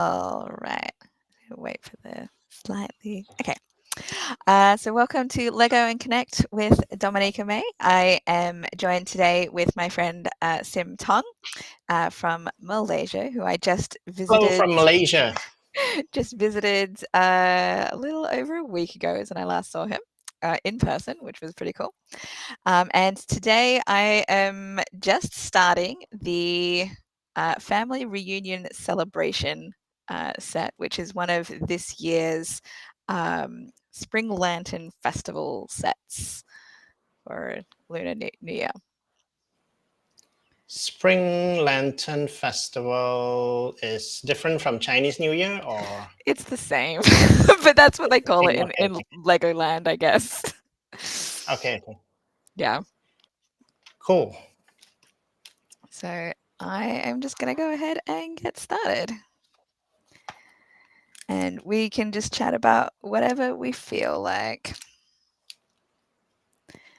All right. Wait for the slightly. Okay. So welcome to Lego and Connect with Dominica May. I am joined today with my friend Sim Tong from Malaysia, who I just Hello visited. from Malaysia. Just visited a little over a week ago is when I last saw him in person, which was pretty cool. And today I am just starting the family reunion celebration set, which is one of this year's Spring Lantern Festival sets for Lunar New Year. Spring Lantern Festival is different from Chinese New Year, or It's the same, but that's what they the call it same? Okay, in Legoland, I guess. okay. Yeah. Cool. So I am just going to go ahead and get started. And we can just chat about whatever we feel like.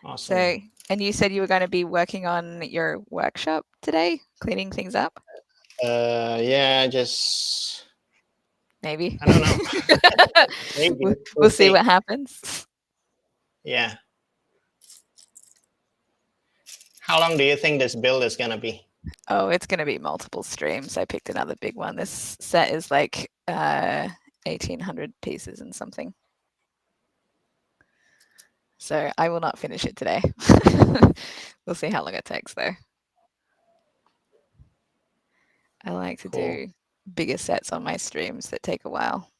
Awesome. So, and you said you were going to be working on your workshop today, cleaning things up? Yeah, just Maybe. I don't know. Maybe we'll see what happens. Yeah. How long do you think this build is gonna be? Oh, it's going to be multiple streams. I picked another big one. This set is like 1,800 pieces and something. So I will not finish it today. We'll see how long it takes, though. I like to do bigger sets on my streams that take a while.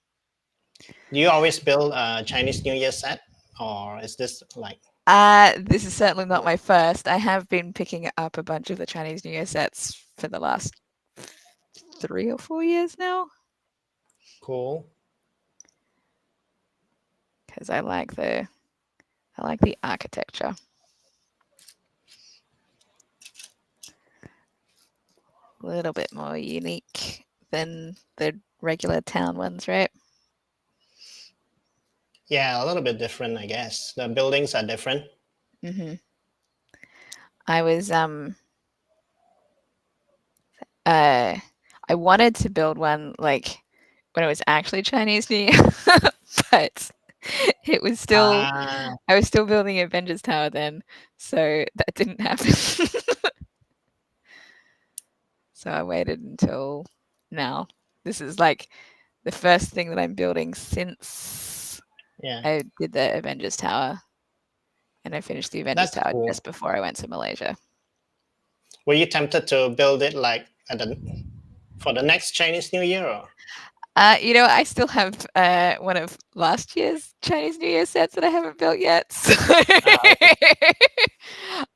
Do you always build a Chinese New Year set, or is this like? This is certainly not my first. I have been picking up a bunch of the Chinese New Year sets for the last 3 or 4 years now. Cool. Because I like the architecture. A little bit more unique than the regular town ones, right? Yeah, a little bit different, I guess. The buildings are different. Mm-hmm. I wanted to build one like when it was actually Chinese New Year, but it was still I was still building Avengers Tower then, so that didn't happen. So I waited until now. This is like the first thing that I'm building since I did the Avengers Tower, and I finished the Avengers Tower just before I went to Malaysia. Were you tempted to build it like for the next Chinese New Year? Or? I still have one of last year's Chinese New Year sets that I haven't built yet. So Okay.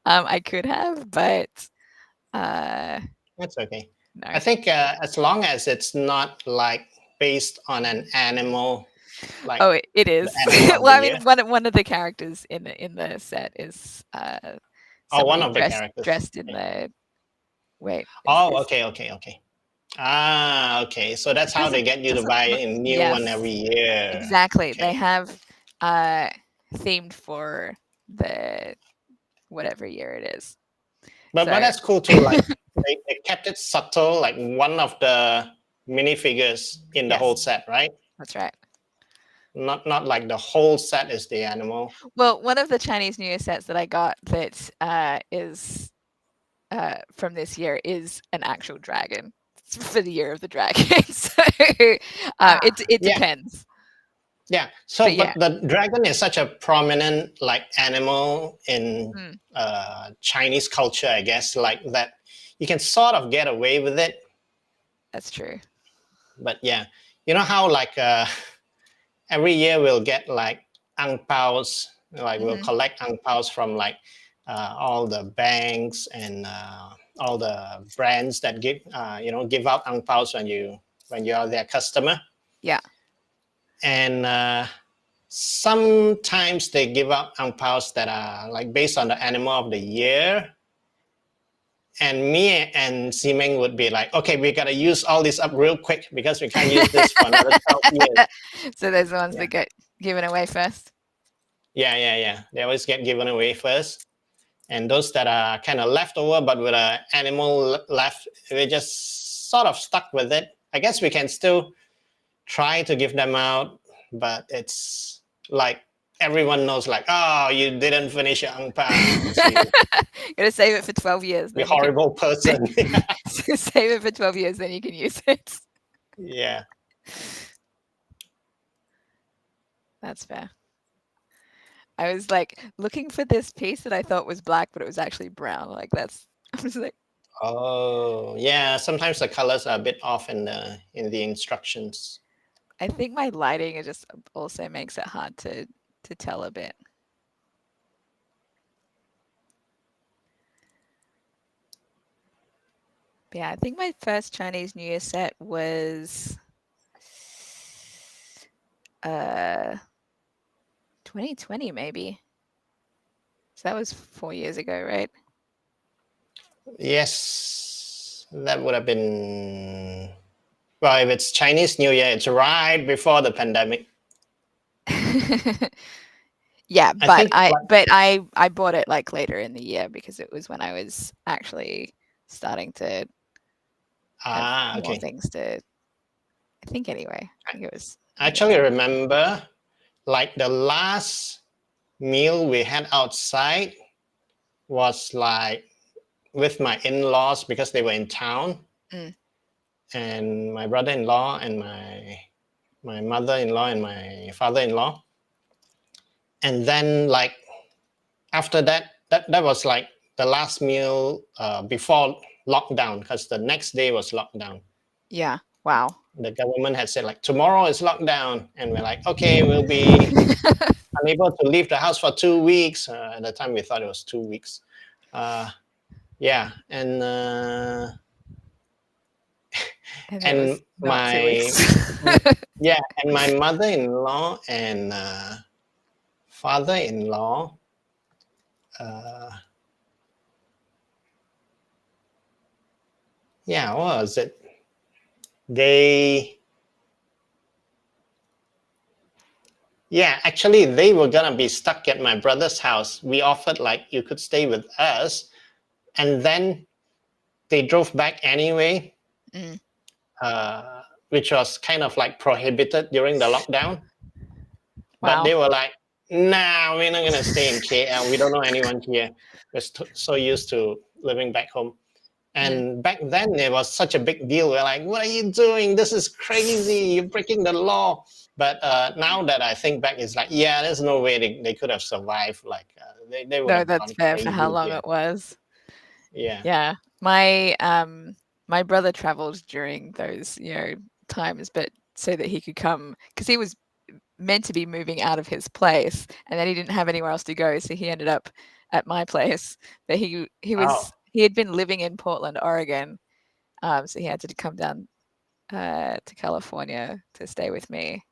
I could have, but That's okay. no. I think as long as it's not like based on an animal, like it is. Well, I mean, one of the characters in the set is one of the dressed characters in the wait. okay. Okay. So that's how they get you to buy a new one every year. Exactly. Okay. They have themed for the whatever year it is. But that's cool too. Like they kept it subtle, like one of the minifigures in the whole set, right? That's right. Not like the whole set is the animal. Well, one of the Chinese New Year sets that I got that is from this year is an actual dragon for the year of the dragon. So it depends. Yeah. So, but the dragon is such a prominent like animal in Chinese culture, I guess, like that you can sort of get away with it. That's true. But yeah, you know how like every year we'll get like ang paos, like we'll collect ang paos from like all the banks and all the brands that give give out ang paos when you are their customer. Yeah. And sometimes they give out ang paos that are like based on the animal of the year. And me and Simeng would be like, okay, we got to use all this up real quick because we can't use this for another 12 years. So there's the ones that get given away first? Yeah. They always get given away first. And those that are kind of left over, but with an animal left, we're just sort of stuck with it. I guess we can still try to give them out, but it's like everyone knows, like, oh, you didn't finish your ang pao, so you Gotta save it for 12 years, be then you can horrible person. save it for 12 years, then you can use it. Yeah. That's fair. I was like looking for this piece that I thought was black, but it was actually brown. Like that's I was like, Oh, yeah. Sometimes the colors are a bit off in the instructions. I think my lighting it just also makes it hard to tell a bit. But yeah, I think my first Chinese New Year set was 2020 maybe. So that was 4 years ago, right? Yes, that would have been, well, if it's Chinese New Year, it's right before the pandemic. Yeah, I but think, I bought it like later in the year because it was when I was actually starting to have more okay. things to. I think anyway. I think it was. I actually remember like the last meal we had outside was like with my in-laws because they were in town, and my brother-in-law and my mother-in-law and my father-in-law. And then like after that was like the last meal before lockdown, because the next day was lockdown. Yeah. Wow. The government had said like tomorrow is lockdown, and we're like, okay, we'll be unable to leave the house for 2 weeks. At the time we thought it was 2 weeks. Yeah, and And it and was not 2 weeks. yeah, and my mother-in-law and father-in-law yeah, what was it? Actually they were gonna be stuck at my brother's house. We offered like you could stay with us, and then they drove back anyway, which was kind of like prohibited during the lockdown. But Wow. they were like, nah, we're not going to stay in KL. We don't know anyone here. We're so used to living back home. And back then, it was such a big deal. We're like, what are you doing? This is crazy. You're breaking the law. But now that I think back, it's like, yeah, there's no way they could have survived. Like, they would No, have that's gone fair for how crazy long here. it was. Yeah. Yeah. My brother traveled during those, times, but so that he could come because he was meant to be moving out of his place and then he didn't have anywhere else to go, so he ended up at my place. But Oh, he had been living in Portland, Oregon, so he had to come down to California to stay with me.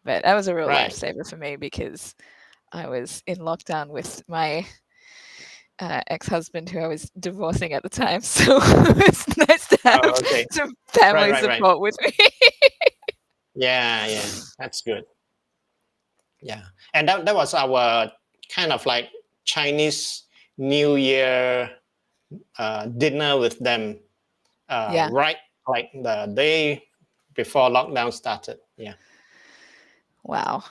But that was a real right. lifesaver for me because I was in lockdown with my ex-husband who I was divorcing at the time. So it's nice to have Oh, okay. some Right, family right, right. support with me. Yeah, that's good. Yeah. And that was our kind of like Chinese New Year dinner with them, Yeah. right like the day before lockdown started. Yeah. Wow.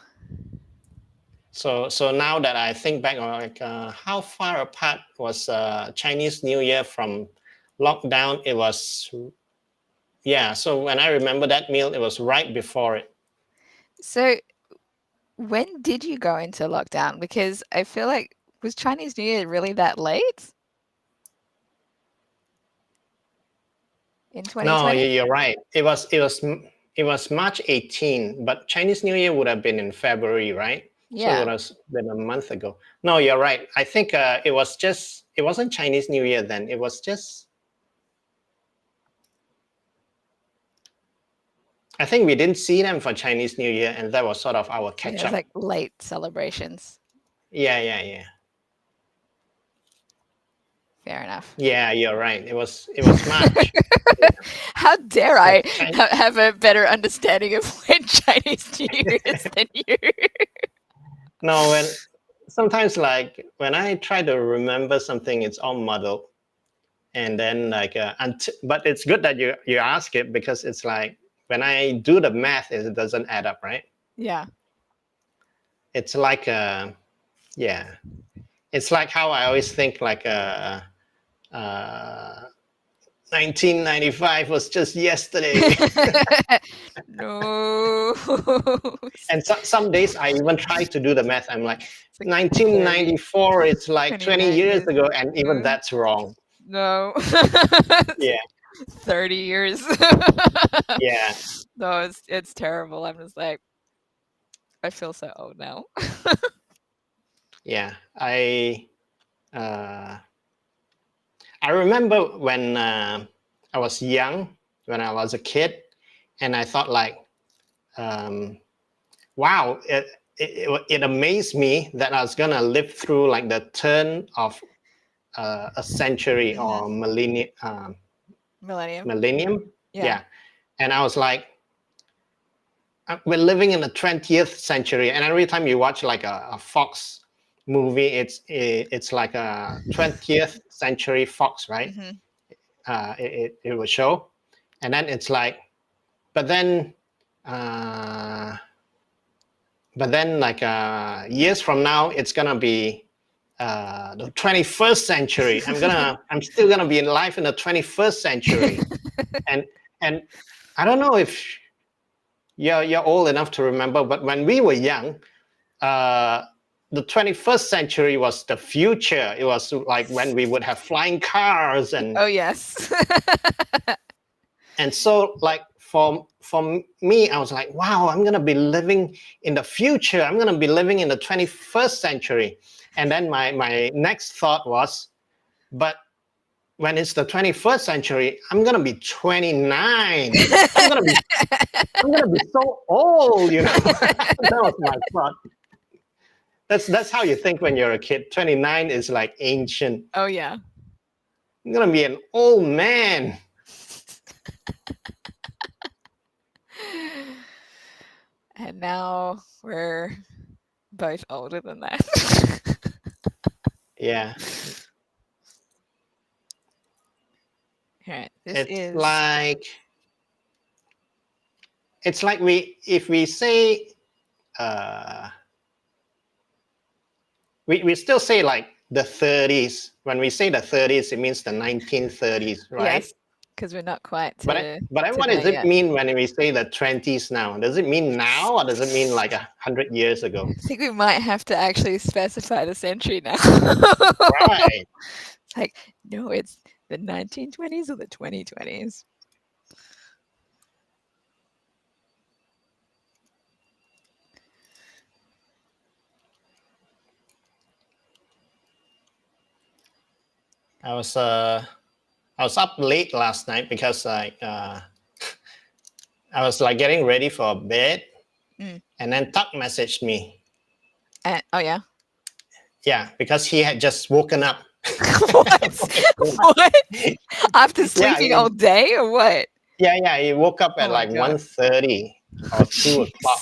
So now that I think back, like how far apart was Chinese New Year from lockdown? It was, yeah. So when I remember that meal, it was right before it. So when did you go into lockdown? Because I feel like was Chinese New Year really that late in No, 2020? you're right. It was March 18, but Chinese New Year would have been in February, right? So it Yeah. would have been a month ago. No, you're right. I think it wasn't Chinese New Year then. It was just, I think we didn't see them for Chinese New Year, and that was sort of our Yeah, it catch was up. like late celebrations. Yeah. Fair enough. Yeah, you're right. It was March. Yeah. How dare But I have a better understanding of when Chinese New Year is than you? no, when sometimes like when I try to remember something, it's all muddled. And then like but it's good that you ask it, because it's like when I do the math, it doesn't add up, right? Yeah. It's like yeah, it's like how I always think like 1995 was just yesterday. No. And some days I even try to do the math. I'm like, It's like 30, 1994, it's like 20 29 years years. ago, and even Mm, that's wrong. no. Yeah, 30 years. yeah, No, it's terrible. I'm just like, I feel so old now. yeah. Uh, I remember when I was young, when I was a kid, and I thought like, um, wow, it amazed me that I was gonna live through like the turn of a century Hmm. or Millennium. millennium. Yeah. Yeah, and I was like, we're living in the 20th century, and every time you watch like a Fox movie, it's like a 20th century Fox, right? Hmm. It will show, and then it's like, but then uh, like years from now, it's gonna be the 21st century. I'm still gonna be in life in the 21st century, and and I don't know if you're old enough to remember, but when we were young, uh, the 21st century was the future. It was like when we would have flying cars Oh, yes. and so like for me, I was like, wow, I'm gonna be living in the future. I'm gonna be living in the 21st century. And then my next thought was, but when it's the 21st century, I'm gonna be 29. I'm gonna be so old, you know. That was my thought. That's how you think when you're a kid. 29 is like ancient. Oh, yeah. I'm gonna be an old man. And now we're both older than that. Yeah. All right. This It's is. like if we say we still say like the 30s. When we say the 30s, it means the 1930s, right? Yes, because we're not quite But to what does there it yet. mean when we say the 20s now? Does it mean now, or does it mean like 100 years ago? I think we might have to actually specify the century now. Right. It's like, no, it's the 1920s or the 2020s. I was up late last night because I was like getting ready for bed, and then Tuck messaged me. Oh, yeah. Yeah, because he had just woken up. What? What? After Yeah, sleeping all day or what? yeah, he woke up at Oh my like God. 1:30 or 2 o'clock.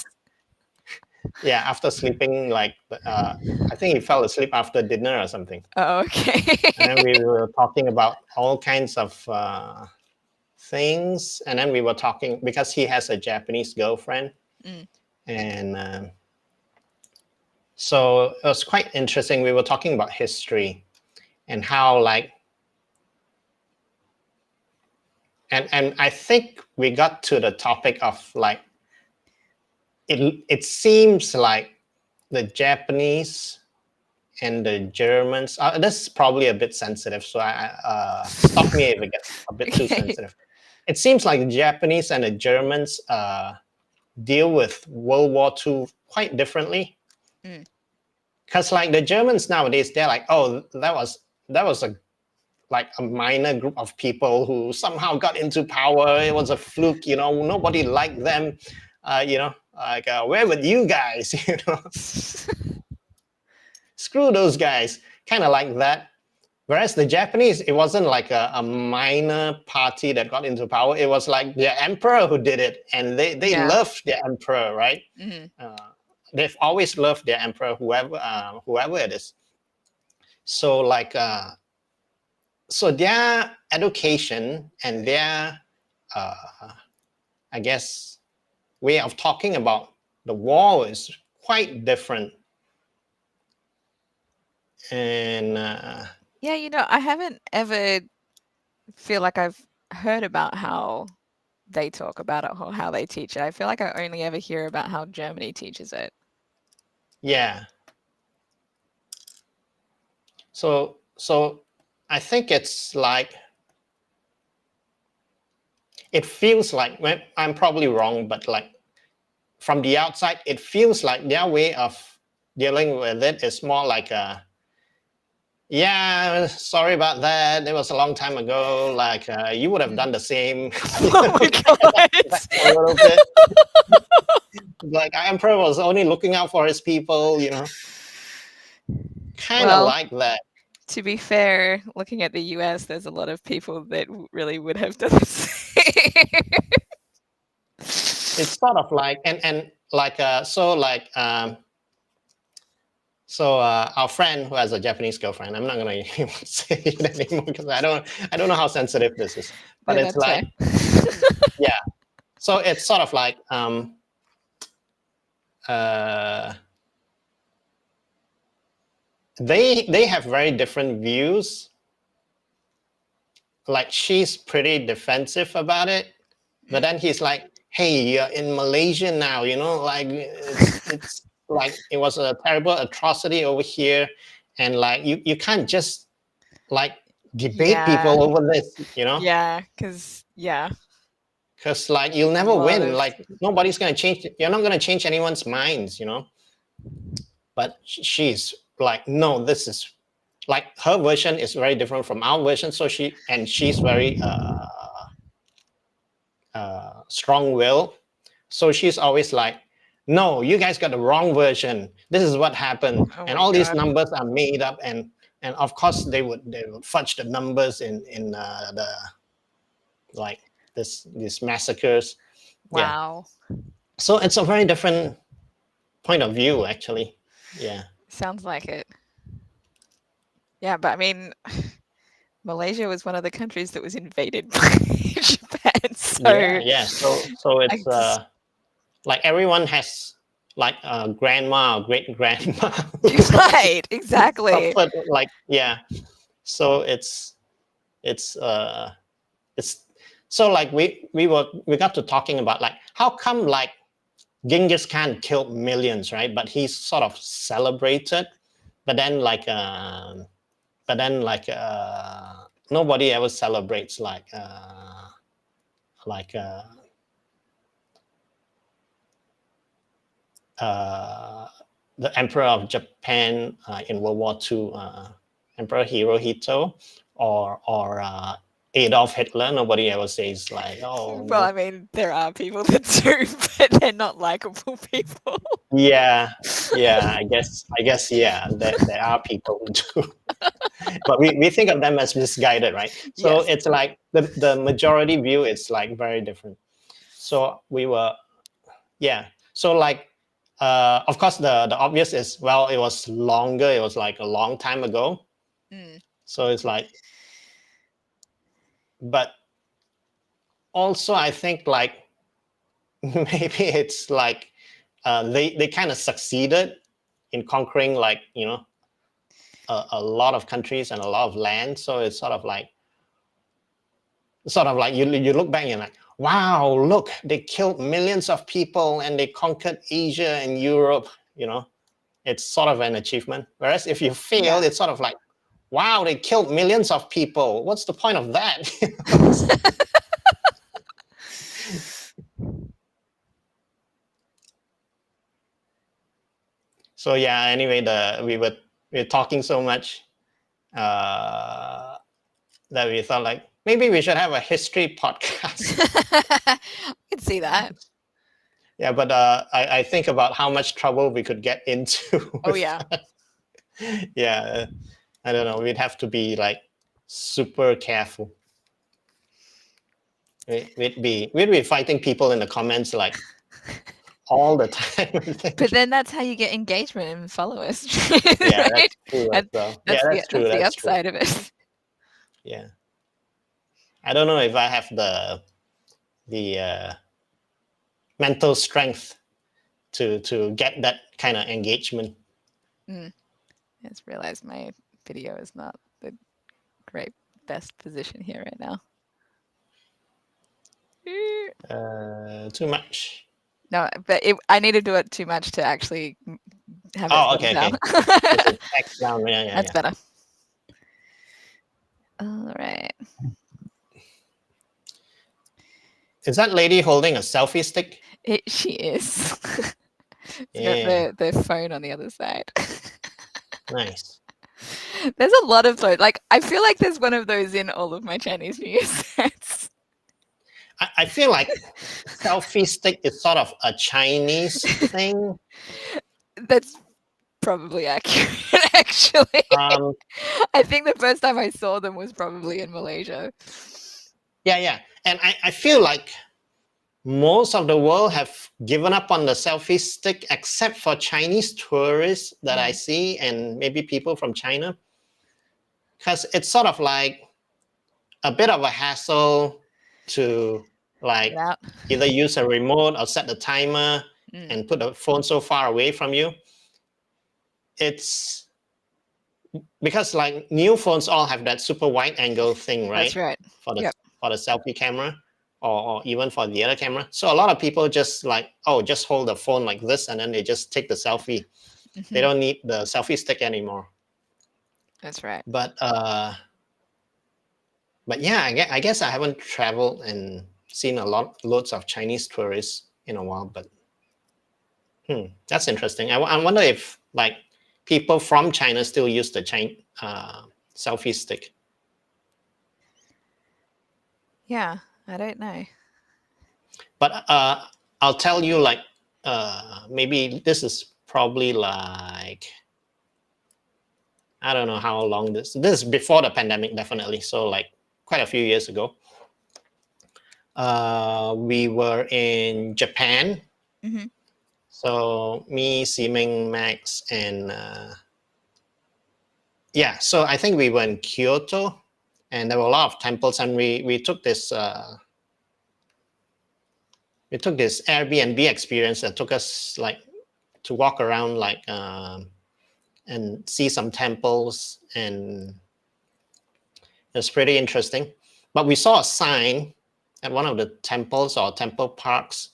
Yeah, after sleeping like I think he fell asleep after dinner or something. Oh, okay. And then we were talking about all kinds of things, and then we were talking because he has a Japanese girlfriend, and so it was quite interesting. We were talking about history and how like and I think we got to the topic of like it seems like the Japanese and the Germans. This is probably a bit sensitive, so I stop me if it gets a bit too Okay. sensitive. It seems like the Japanese and the Germans deal with World War II quite differently. Because like the Germans nowadays, they're like, oh, that was a like a minor group of people who somehow got into power. It was a fluke, you know. Nobody liked them, you know. Like where were you guys, you know? Screw those guys, kind of like that. Whereas the Japanese, it wasn't like a minor party that got into power. It was like their emperor who did it, and they Yeah. loved their emperor, right? They've always loved their emperor, whoever it is. So like, so their education and their I guess, way of talking about the war is quite different. And Yeah, I haven't ever feel like I've heard about how they talk about it or how they teach it. I feel like I only ever hear about how Germany teaches it. yeah, so I think it's like, it feels like, well, I'm probably wrong, but like from the outside, it feels like their way of dealing with it is more like a, yeah, sorry about that. It was a long time ago. Like you would have done the same. Oh my god! A little bit. Like emperor was only looking out for his people. Kind of Well, like that. to be fair, looking at the US, there's a lot of people that really would have done the same. It's sort of like, and like so our friend who has a Japanese girlfriend, I'm not gonna say it anymore because I don't know how sensitive this is, but No, it's that's like, fair. yeah. So it's sort of like uh, they have very different views. Like she's pretty defensive about it, but then he's like, "Hey, you're in Malaysia now. Like it's like it was a terrible atrocity over here, and like you can't just like debate Yeah, people over this, yeah, because like you'll a never lot win. of Like nobody's gonna change. You're not gonna change anyone's minds. But she's like, no, this is like her version is very different from our version. So she's very strong-willed. So she's always like, no, you guys got the wrong version. This is what happened, oh and my all these god. numbers are made up, and of course they would fudge the numbers in the like these massacres. Yeah. Wow. So it's a very different point of view, actually. Yeah. Sounds like it. Yeah, but I mean, Malaysia was one of the countries that was invaded by Japan, Yeah. so Yeah. So I it's just like everyone has like a grandma or great grandma right, exactly. suffered, like, yeah. So it's it's so like we got to talking about like how come like Genghis Khan killed millions, right? But he's sort of celebrated, but then like nobody ever celebrates like uh, the Emperor of Japan in World War II, Emperor Hirohito, or Adolf Hitler. Nobody ever says like, Well, oh, I mean, there are people that do, but they're not likable people. yeah, yeah. I guess, yeah. There are people who do, but we think of them as misguided, right? So Yes. it's like the majority view is like very different. So we were, yeah. So like, of course, the obvious is, well, it was longer. It was like a long time ago. Mm. So it's like, but also I think like maybe it's like they kind of succeeded in conquering like a lot of countries and a lot of land. So it's sort of like you look back and you're like, wow, look, they killed millions of people and they conquered Asia and Europe. It's sort of an achievement. Whereas if you fail, Yeah. it's sort of like, wow, they killed millions of people. What's the point of that? So yeah. Anyway, we were talking so much uh, that we thought like maybe we should have a history podcast. I can see that. Yeah, but I think about how much trouble we could get into Oh, with yeah. that. Yeah, I don't know. We'd have to be like super careful. We'd be fighting people in the comments like all the time. But then that's how you get engagement and followers, Yeah, right? that's true as And well. Yeah, that's true. that's the That's true. upside of it. Yeah, I don't know if I have the mental strength to get that kind of engagement. I just realized my video is not the great best position here right now. Too much. No, but I need to do it too much to actually have it settle Okay. down. It's a text down. Yeah. That's better. All right. Is that lady holding a selfie stick? She is. It's Yeah. got the phone on the other side. Nice. There's a lot of those. Like, I feel like there's one of those in all of my Chinese New Year sets. I feel like selfie stick is sort of a Chinese thing. That's probably accurate, actually. I think the first time I saw them was probably in Malaysia. Yeah. And I feel like most of the world have given up on the selfie stick except for Chinese tourists that I see, and maybe people from China. Because it's sort of like a bit of a hassle to like either use a remote or set the timer and put the phone so far away from you. It's because like new phones all have that super wide angle thing, right? That's right. For the selfie camera, or even for the other camera. So a lot of people just like, just hold the phone like this and then they just take the selfie. They don't need the selfie stick anymore. That's right. But yeah, I guess I haven't traveled and seen loads of Chinese tourists in a while. But that's interesting. I wonder if like people from China still use the selfie stick. Yeah, I don't know. But I'll tell you, like, maybe this is probably like, I don't know how long this is before the pandemic, definitely. So like quite a few years ago. We were in Japan. So me, Siming, Max, and so I think we were in Kyoto, and there were a lot of temples, and we took this Airbnb experience that took us like to walk around like and see some temples, and it's pretty interesting. But we saw a sign at one of the temples or temple parks,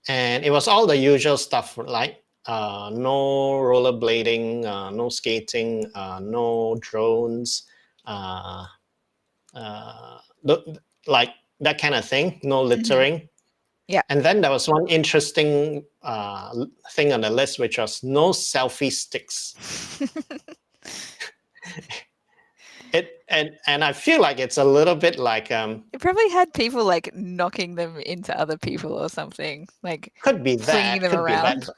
and it was all the usual stuff, like no rollerblading, no skating, no drones, like that kind of thing, no littering. Yeah. And then there was one interesting thing on the list, which was no selfie sticks. And I feel like it's a little bit like it probably had people like knocking them into other people or something, like could be flinging that, them around.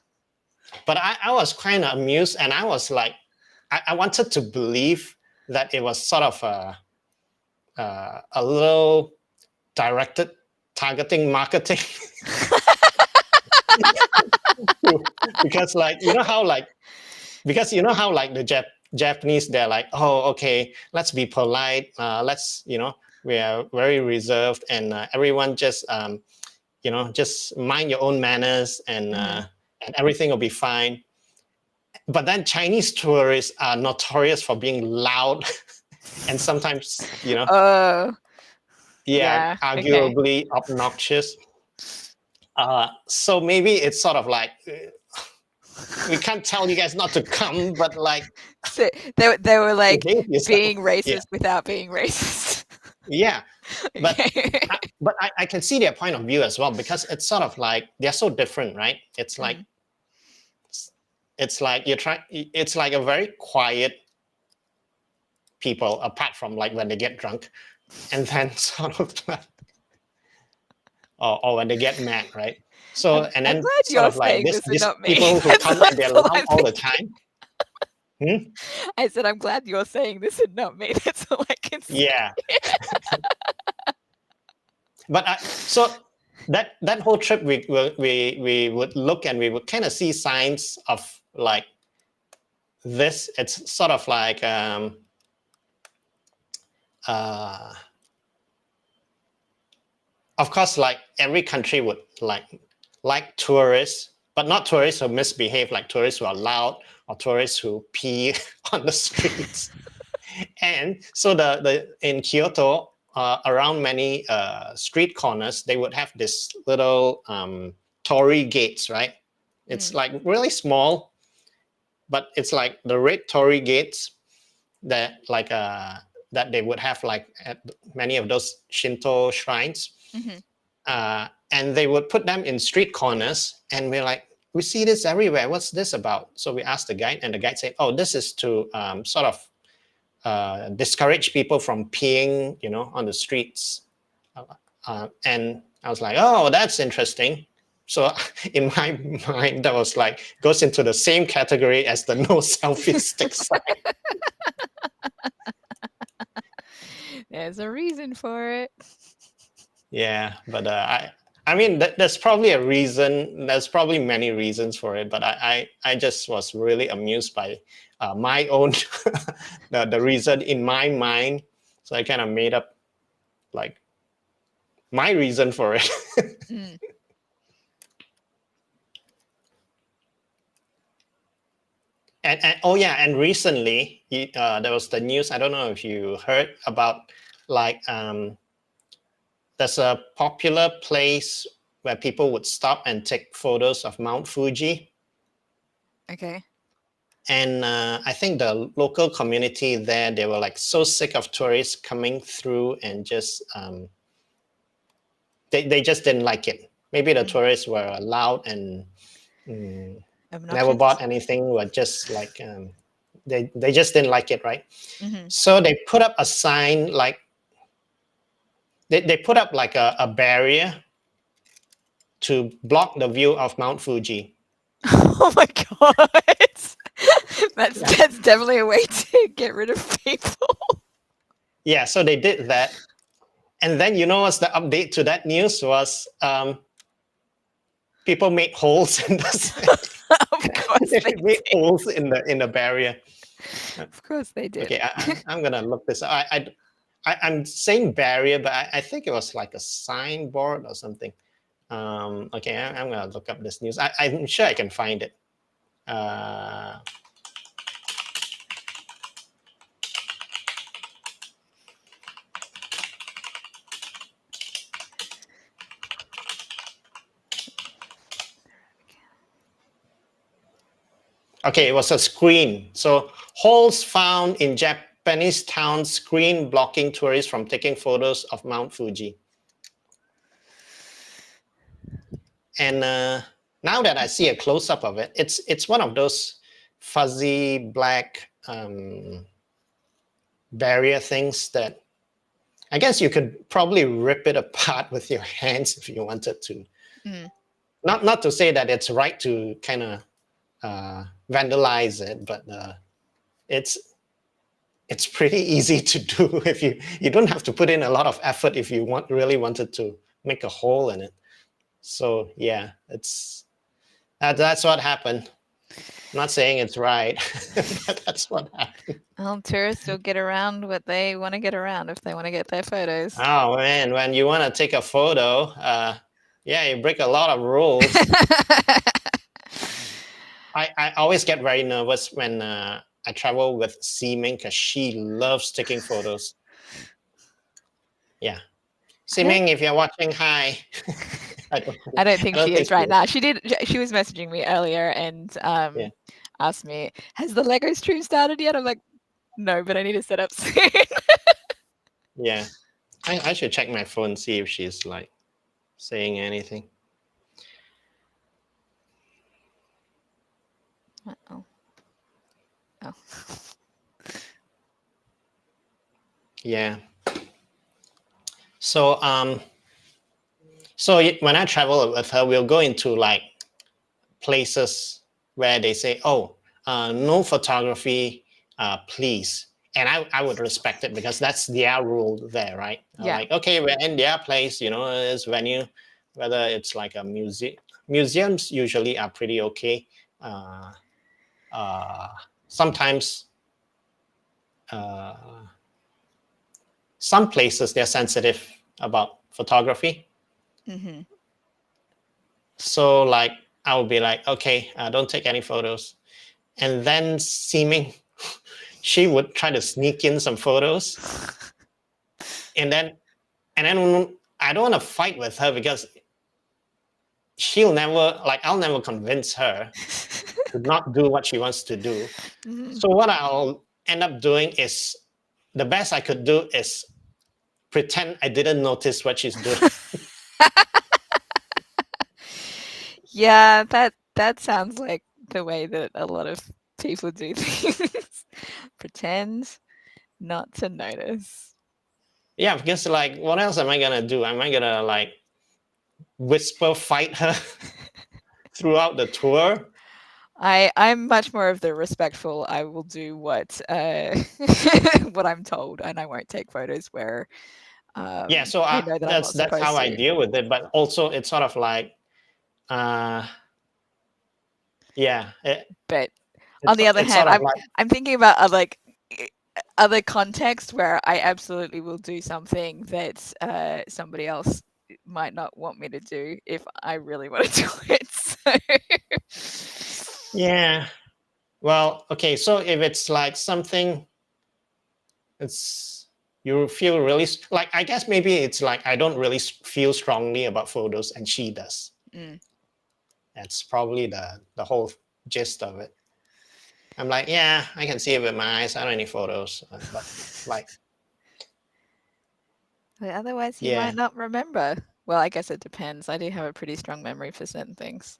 But I was kind of amused, and I was like, I wanted to believe that it was sort of a little directed targeting marketing. Because like the Japanese, they're like, okay, let's be polite, let's we are very reserved, and everyone just just mind your own manners, and everything will be fine. But then Chinese tourists are notorious for being loud and sometimes arguably obnoxious. So maybe it's sort of like, we can't tell you guys not to come, but like, so they were like being racist without being racist. Yeah, but I can see their point of view as well, because it's sort of like they're so different, right? It's like it's like it's like a very quiet people, apart from like when they get drunk, and then sort of like, or when they get mad, right? So and then sort of like this people who come and they're loud all the time. I said, I'm glad you're saying this and not me. That's all I can say. Yeah. But so that whole trip, we would look, and we would kind of see signs of like this. It's sort of like of course, like every country would like like tourists, but not tourists who misbehave, like tourists who are loud or tourists who pee on the streets. And so the in Kyoto, around many street corners, they would have this little torii gates, right? It's like really small, but it's like the red torii gates that that they would have like at many of those Shinto shrines. And they would put them in street corners, and we're like, we see this everywhere. What's this about? So we asked the guide, and the guide said, oh, this is to sort of discourage people from peeing, on the streets. And I was like, oh, that's interesting. So in my mind, that was like, goes into the same category as the no selfie stick sign. There's a reason for it. Yeah, but I mean, there's probably a reason. There's probably many reasons for it, but I just was really amused by my own the reason in my mind. So I kind of made up like my reason for it. And oh yeah, and recently there was the news. I don't know if you heard about like there's a popular place where people would stop and take photos of Mount Fuji. Okay. And I think the local community there, they were like so sick of tourists coming through and just they just didn't like it. Maybe the tourists were loud and never bought anything, were just like they just didn't like it, right? So they put up a sign like they put up like a barrier to block the view of Mount Fuji. Oh my god. That's definitely a way to get rid of people. Yeah, so they did that. And then what's the update to that news was people made holes in the Of course they made holes in the barrier. Of course they did. Okay, I'm gonna look this up. I'm saying barrier, but I think it was like a signboard or something. Okay, I'm gonna look up this news. I'm sure I can find it. Okay, it was a screen. So holes found in Japanese town screen blocking tourists from taking photos of Mount Fuji. And now that I see a close-up of it, it's one of those fuzzy black barrier things that I guess you could probably rip it apart with your hands if you wanted to. Not to say that it's right to kind of vandalize it, but it's pretty easy to do if you don't have to put in a lot of effort if you really wanted to make a hole in it. So yeah, that's what happened. I'm not saying it's right, but that's what happened. Well, tourists will get around what they want to get around if they want to get their photos. Oh man, when you want to take a photo, yeah, you break a lot of rules. I always get very nervous when I travel with Sim because she loves taking photos. Yeah. Sim, if you're watching, hi. I don't think she is right now. She was messaging me earlier and asked me, has the Lego stream started yet? I'm like, no, but I need to set up soon. Yeah. I should check my phone, see if she's like saying anything. Uh-oh. Oh. Yeah. So so when I travel with her, we'll go into like places where they say, oh, no photography, please. And I would respect it because that's their rule there, right? Yeah. Like, okay, we're in their place, this venue, whether it's like a museum. Museums usually are pretty okay. Sometimes some places they're sensitive about photography. So like I'll be like, okay, don't take any photos. And then seeming she would try to sneak in some photos. And then I don't want to fight with her because she'll never like I'll never convince her to not do what she wants to do. Mhm. So what I'll end up doing is the best I could do is pretend I didn't notice what she's doing. Yeah, that sounds like the way that a lot of people do things. Pretend not to notice. Yeah, because like what else am I gonna do? Am I gonna like whisper fight her throughout the tour? I'm much more of the respectful. I will do what what I'm told, and I won't take photos where Yeah, so I know that I'm not that's how supposed I to. deal with it. But also, it's sort of like, uh, yeah, But on the other it's hand, sort of like, I'm thinking about other contexts where I absolutely will do something that somebody else might not want me to do if I really want to do it. So yeah. Well, okay. So if it's like something, it's you feel really like I guess maybe it's like I don't really feel strongly about photos, and she does. mm. That's probably the whole gist of it. I'm like, yeah, I can see it with my eyes. I don't need photos, but like, But otherwise, you yeah, might not remember. Well, I guess it depends. I do have a pretty strong memory for certain things.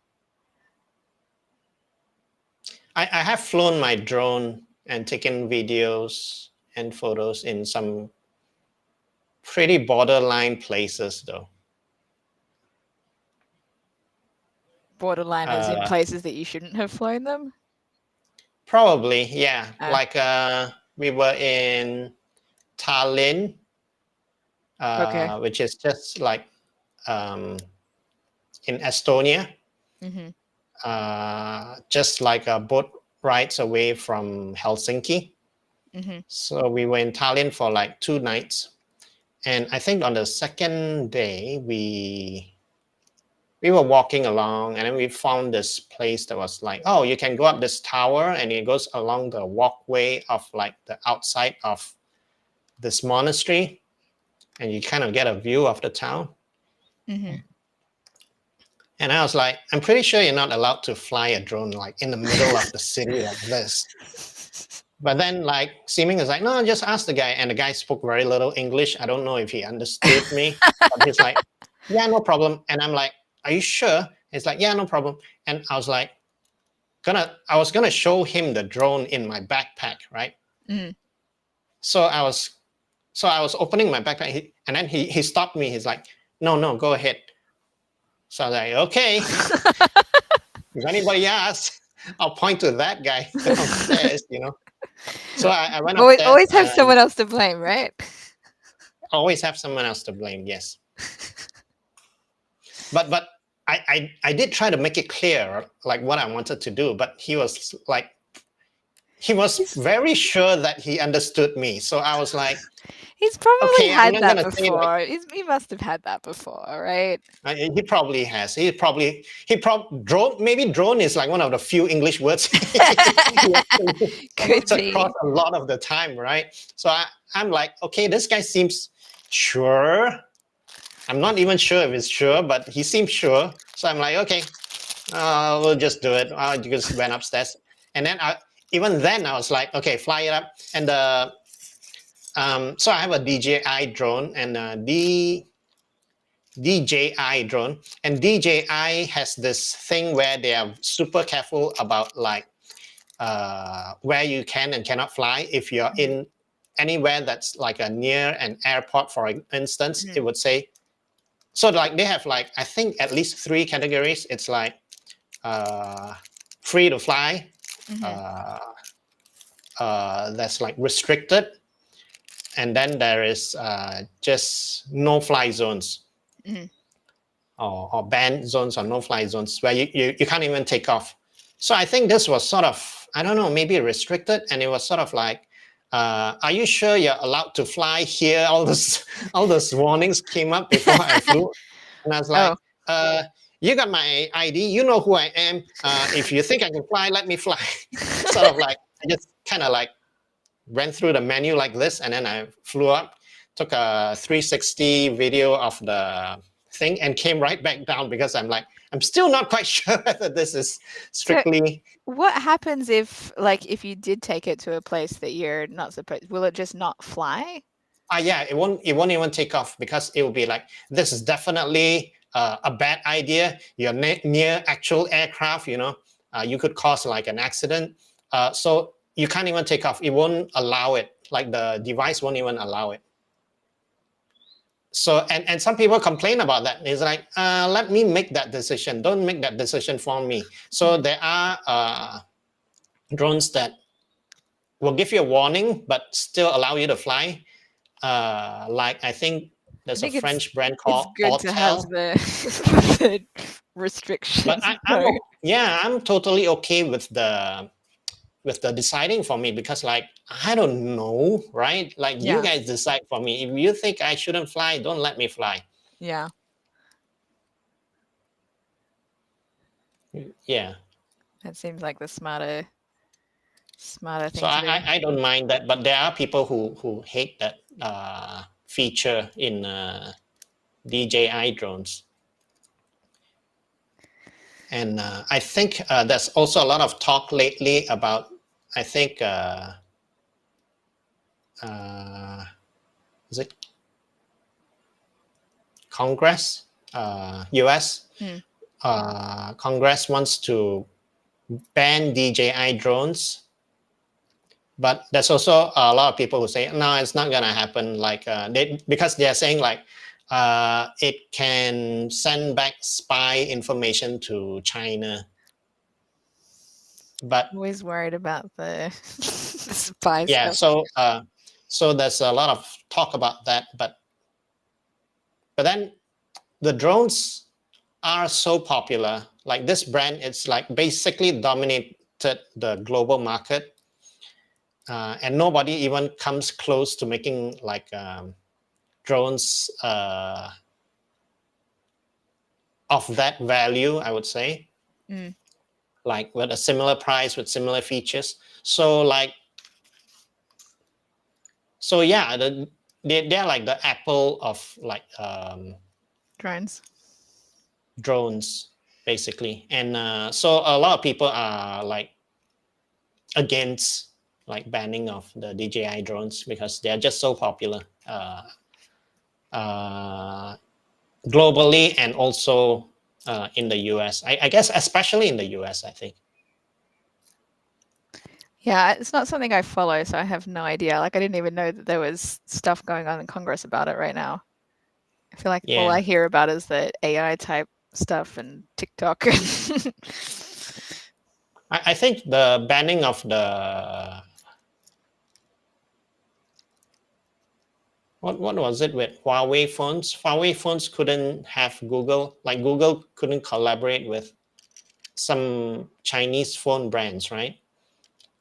I have flown my drone and taken videos and photos in some pretty borderline places, though. Borderline as in Uh, places that you shouldn't have flown them. Probably, yeah. Ah, Like we were in Tallinn, okay. which is just like um, in Estonia, Mm-hmm. just like a boat rides away from Helsinki. Mm-hmm. So we were in Tallinn for like 2 nights, and I think on the second day we were walking along, and then we found this place that was like, oh, you can go up this tower, and it goes along the walkway of like the outside of this monastery, and you kind of get a view of the town. Mm-hmm. And I was like, I'm pretty sure you're not allowed to fly a drone like in the middle of the city like this. But then like Seeming is like, no, just ask the guy. And the guy spoke very little English. I don't know if he understood me, but he's like, yeah, no problem. And I'm like, are you sure? He's like, yeah, no problem. And I was like, I was gonna show him the drone in my backpack, right? Mm. So I was opening my backpack, and then he stopped me. He's like, no, go ahead. So I was like, okay, if anybody asks, I'll point to that guy downstairs, you know. So I went upstairs. Always have someone else to blame, right? Always have someone else to blame, yes. But I did try to make it clear like what I wanted to do, but he was He's very sure that he understood me. So I was like, he's probably okay, I'm had not that gonna say like before. He must have had that before, right? he probably has. Drone, maybe drone is like one of the few English words he actually Could comes across be. a lot of the time, right? So I'm like, okay, this guy seems sure. I'm not even sure if it's sure, but he seems sure. So I'm like, okay, we'll just do it. I just went upstairs, and then even then I was like, okay, fly it up. And so I have a DJI drone and DJI drone, and DJI has this thing where they are super careful about like where you can and cannot fly. If you're Mhm. in anywhere that's like a near an airport, for instance, it Mhm. would say. So like they have like I think at least 3 categories. It's like uh, free to fly, Mhm. uh, that's like restricted, and then there is just no fly zones. Mhm. Or banned zones or no-fly zones where you can't even take off. So I think this was sort of, I don't know, maybe restricted. And it was sort of like, are you sure you're allowed to fly here? All those warnings came up before I flew. And I was Oh, like, uh, you got my ID, you know who I am. If you think I can fly, let me fly. Sort of like I just kind of like went through the menu like this, and then I flew up, took a 360 video of the thing, and came right back down because I'm still not quite sure whether this is So strictly. what happens if you did take it to a place that you're not supposed? Will it just not fly? Yeah, it won't even take off because it will be like, this is definitely a bad idea. You're near actual aircraft, you could cause like an accident. So you can't even take off. It won't allow it. Like the device won't even allow it. So and some people complain about that. It's like, let me make that decision. Don't make that decision for me. So there are drones that will give you a warning but still allow you to fly. Like I think I there's a think French brand it's called good to have Autel. the But restrictions. I'm yeah, I'm totally okay with the deciding for me, because like I don't know, right? Like you Yeah, guys decide for me. If you think I shouldn't fly, don't let me fly. yeah. Yeah. That seems like the smarter So thing to do. I don't mind that, but there are people who hate that feature in DJI drones. And I think there's also a lot of talk lately about, I think, is it Congress, US? Mm. Congress wants to ban DJI drones, but there's also a lot of people who say no, it's not gonna happen. Like because they're saying like it can send back spy information to China, but Always worried about the spy yeah, stuff. so there's a lot of talk about that, but then the drones are so popular. Like this brand, it's like basically dominated the global market, and nobody even comes close to making like drones of that value, I would say, Mm. like with a similar price with similar features. So like, so yeah, they're like the Apple of like Drones. drones, basically. And so a lot of people are like against like banning of the DJI drones because they're just so popular uh, globally, and also in the US. I guess especially in the US, I think. Yeah, it's not something I follow, so I have no idea. Like, I didn't even know that there was stuff going on in Congress about it right now. I feel like all Yeah, I hear about is the AI type stuff and TikTok. I think the banning of the what was it with Huawei phones? Huawei phones couldn't have Google, like Google couldn't collaborate with some Chinese phone brands, right?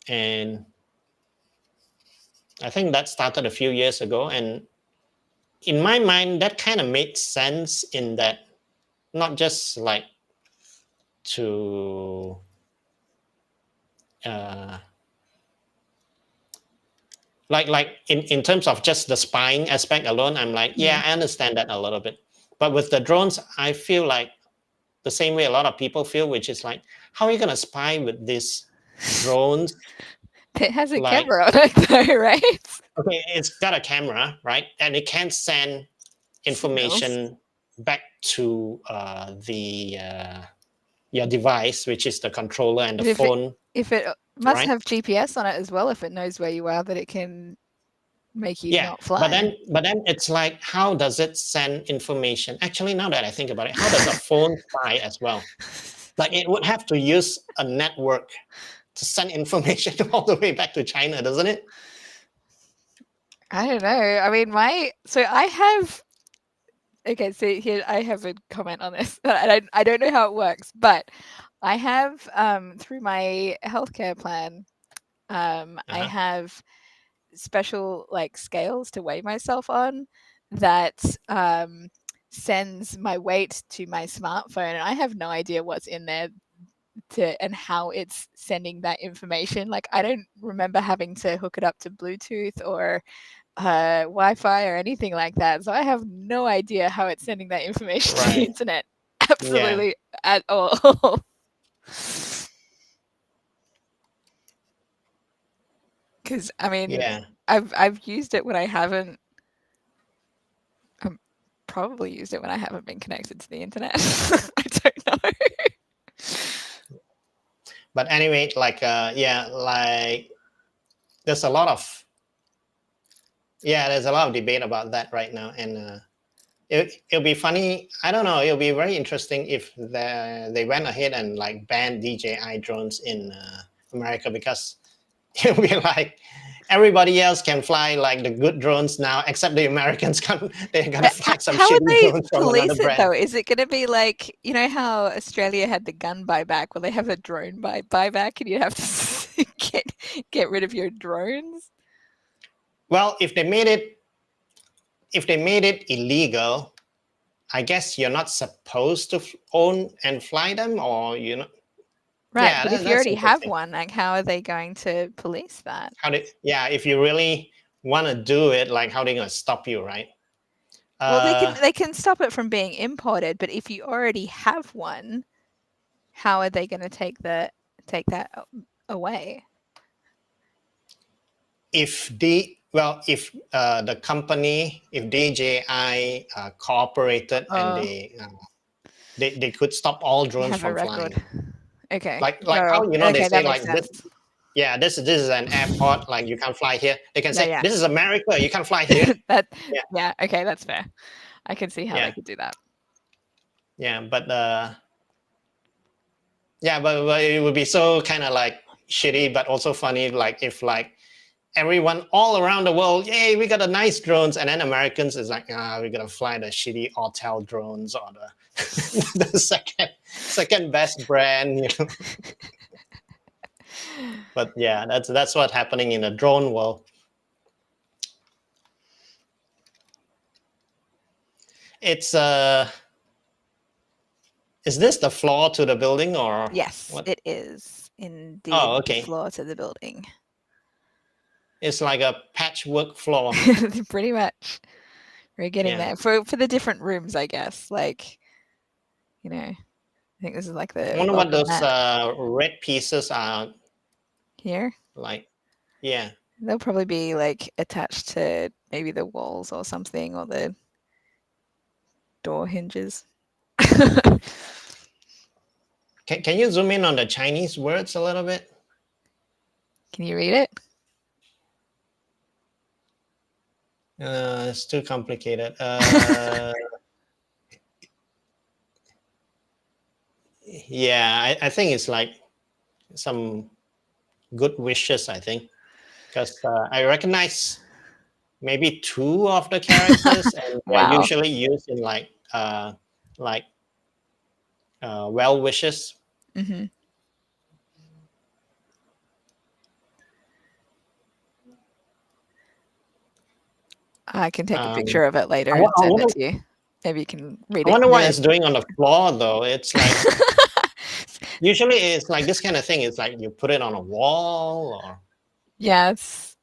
And I think that started a few years ago. And in my mind, that kind of made sense in that not just like to uh, like in terms of just the spying aspect alone, I'm like, yeah, Mm. I understand that a little bit. But with the drones, I feel like the same way a lot of people feel, which is like, how are you gonna spy with these drones? It has a Like, camera on it, though, right? okay, it's got a camera, right? And it can send Signals. information back to the your device, which is the controller and the But if it phone, if it must right? have GPS on it as well, if it knows where you are, that it can make you Yeah, not but fly. then it's like, how does it send information? Actually, now that I think about it, how does a phone spy as well? Like it would have to use a network to send information all the way back to China, doesn't it? I don't know. I mean, so I have okay. So here I have a comment on this. I don't know how it works, but I have through my healthcare plan, I Uh-huh. have special like scales to weigh myself on that sends my weight to my smartphone, and I have no idea what's in there and how it's sending that information. Like, I don't remember having to hook it up to Bluetooth or Wi-Fi or anything like that. So I have no idea how it's sending that information to the Right. internet. Yeah. Absolutely at all. Because I mean, Yeah. I've used it when I haven't. Probably used it when I haven't been connected to the internet. I don't know. But anyway, like yeah, like there's a lot of there's a lot of debate about that right now, and it'll be funny. I don't know. It'll be very interesting if they went ahead and like banned DJI drones in America, because it'll be like everybody else can fly like the good drones now, except the Americans can. They're gonna fly some How would shitty they drones from another police it brand. though? Is it going to be like, you know how Australia had the gun buyback? Well, they have a drone buyback, and you have to get rid of your drones. Well, if they made it illegal, I guess you're not supposed to own and fly them, or you know. Right, Yeah, but if you that's already have interesting. one, like how are they going to police that? If you really want to do it, like how they gonna stop you, right? Well, they can stop it from being imported, but if you already have one, how are they going to take that away? If the company, if DJI cooperated, and Oh, they could stop all drones have a from record. flying, Okay. like Oh, how they okay, say that makes like sense. this is an airport, like you can't fly here. They can Yeah, say yeah. this is America, you can't fly here. That Yeah, yeah, okay, that's fair. I can see how they yeah, could do that. yeah. But it would be so kind of like shitty, but also funny. Like if like everyone all around the world, yay, we got the nice drones, and then Americans is like, we're gonna fly the shitty Autel drones, or the the second best brand, you know. But yeah, that's what's happening in the drone world. It's is this the floor to the building, or Yes, what? it is indeed Oh, the okay. floor to the building. It's like a patchwork floor. Pretty much. We're getting Yeah. there. For the different rooms, I guess. Like, you know, I think this is like I the wonder what welcome those mat red pieces are here. like. Yeah. They'll probably be like attached to maybe the walls or something, or the door hinges. Can you zoom in on the Chinese words a little bit? Can you read it? It's too complicated. Yeah, I think it's like some good wishes, I think, because I recognize maybe two of the characters, and they're Wow. usually used in like well wishes. Mm-hmm. I can take a Um, picture of it later I, and wo- I send it wonder to you. Maybe you can read I it wonder what clearly. it's doing on the floor though. It's like usually it's like this kind of thing. It's like you put it on a wall, or Yeah, it's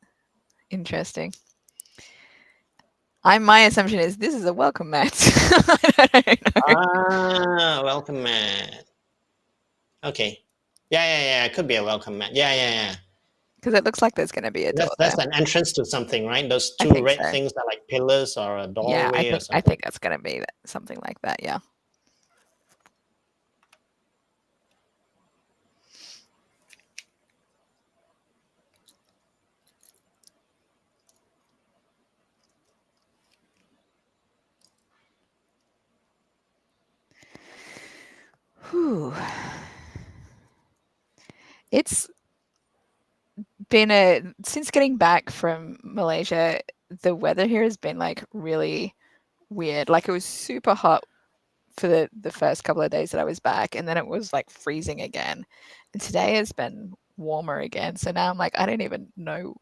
interesting. My assumption is this is a welcome mat. I don't know. welcome mat. Okay. Yeah. It could be a welcome mat. Yeah. Because it looks like there's going to be a door there. That's an entrance to something, right? Those I two think red so. things are like pillars or a Yeah, doorway or I something. think that's going to be something like that. Yeah. Whew. It's been since getting back from Malaysia, the weather here has been like really weird. Like, it was super hot for the first couple of days that I was back, and then it was like freezing again. And today has been warmer again. So now I'm like, I don't even know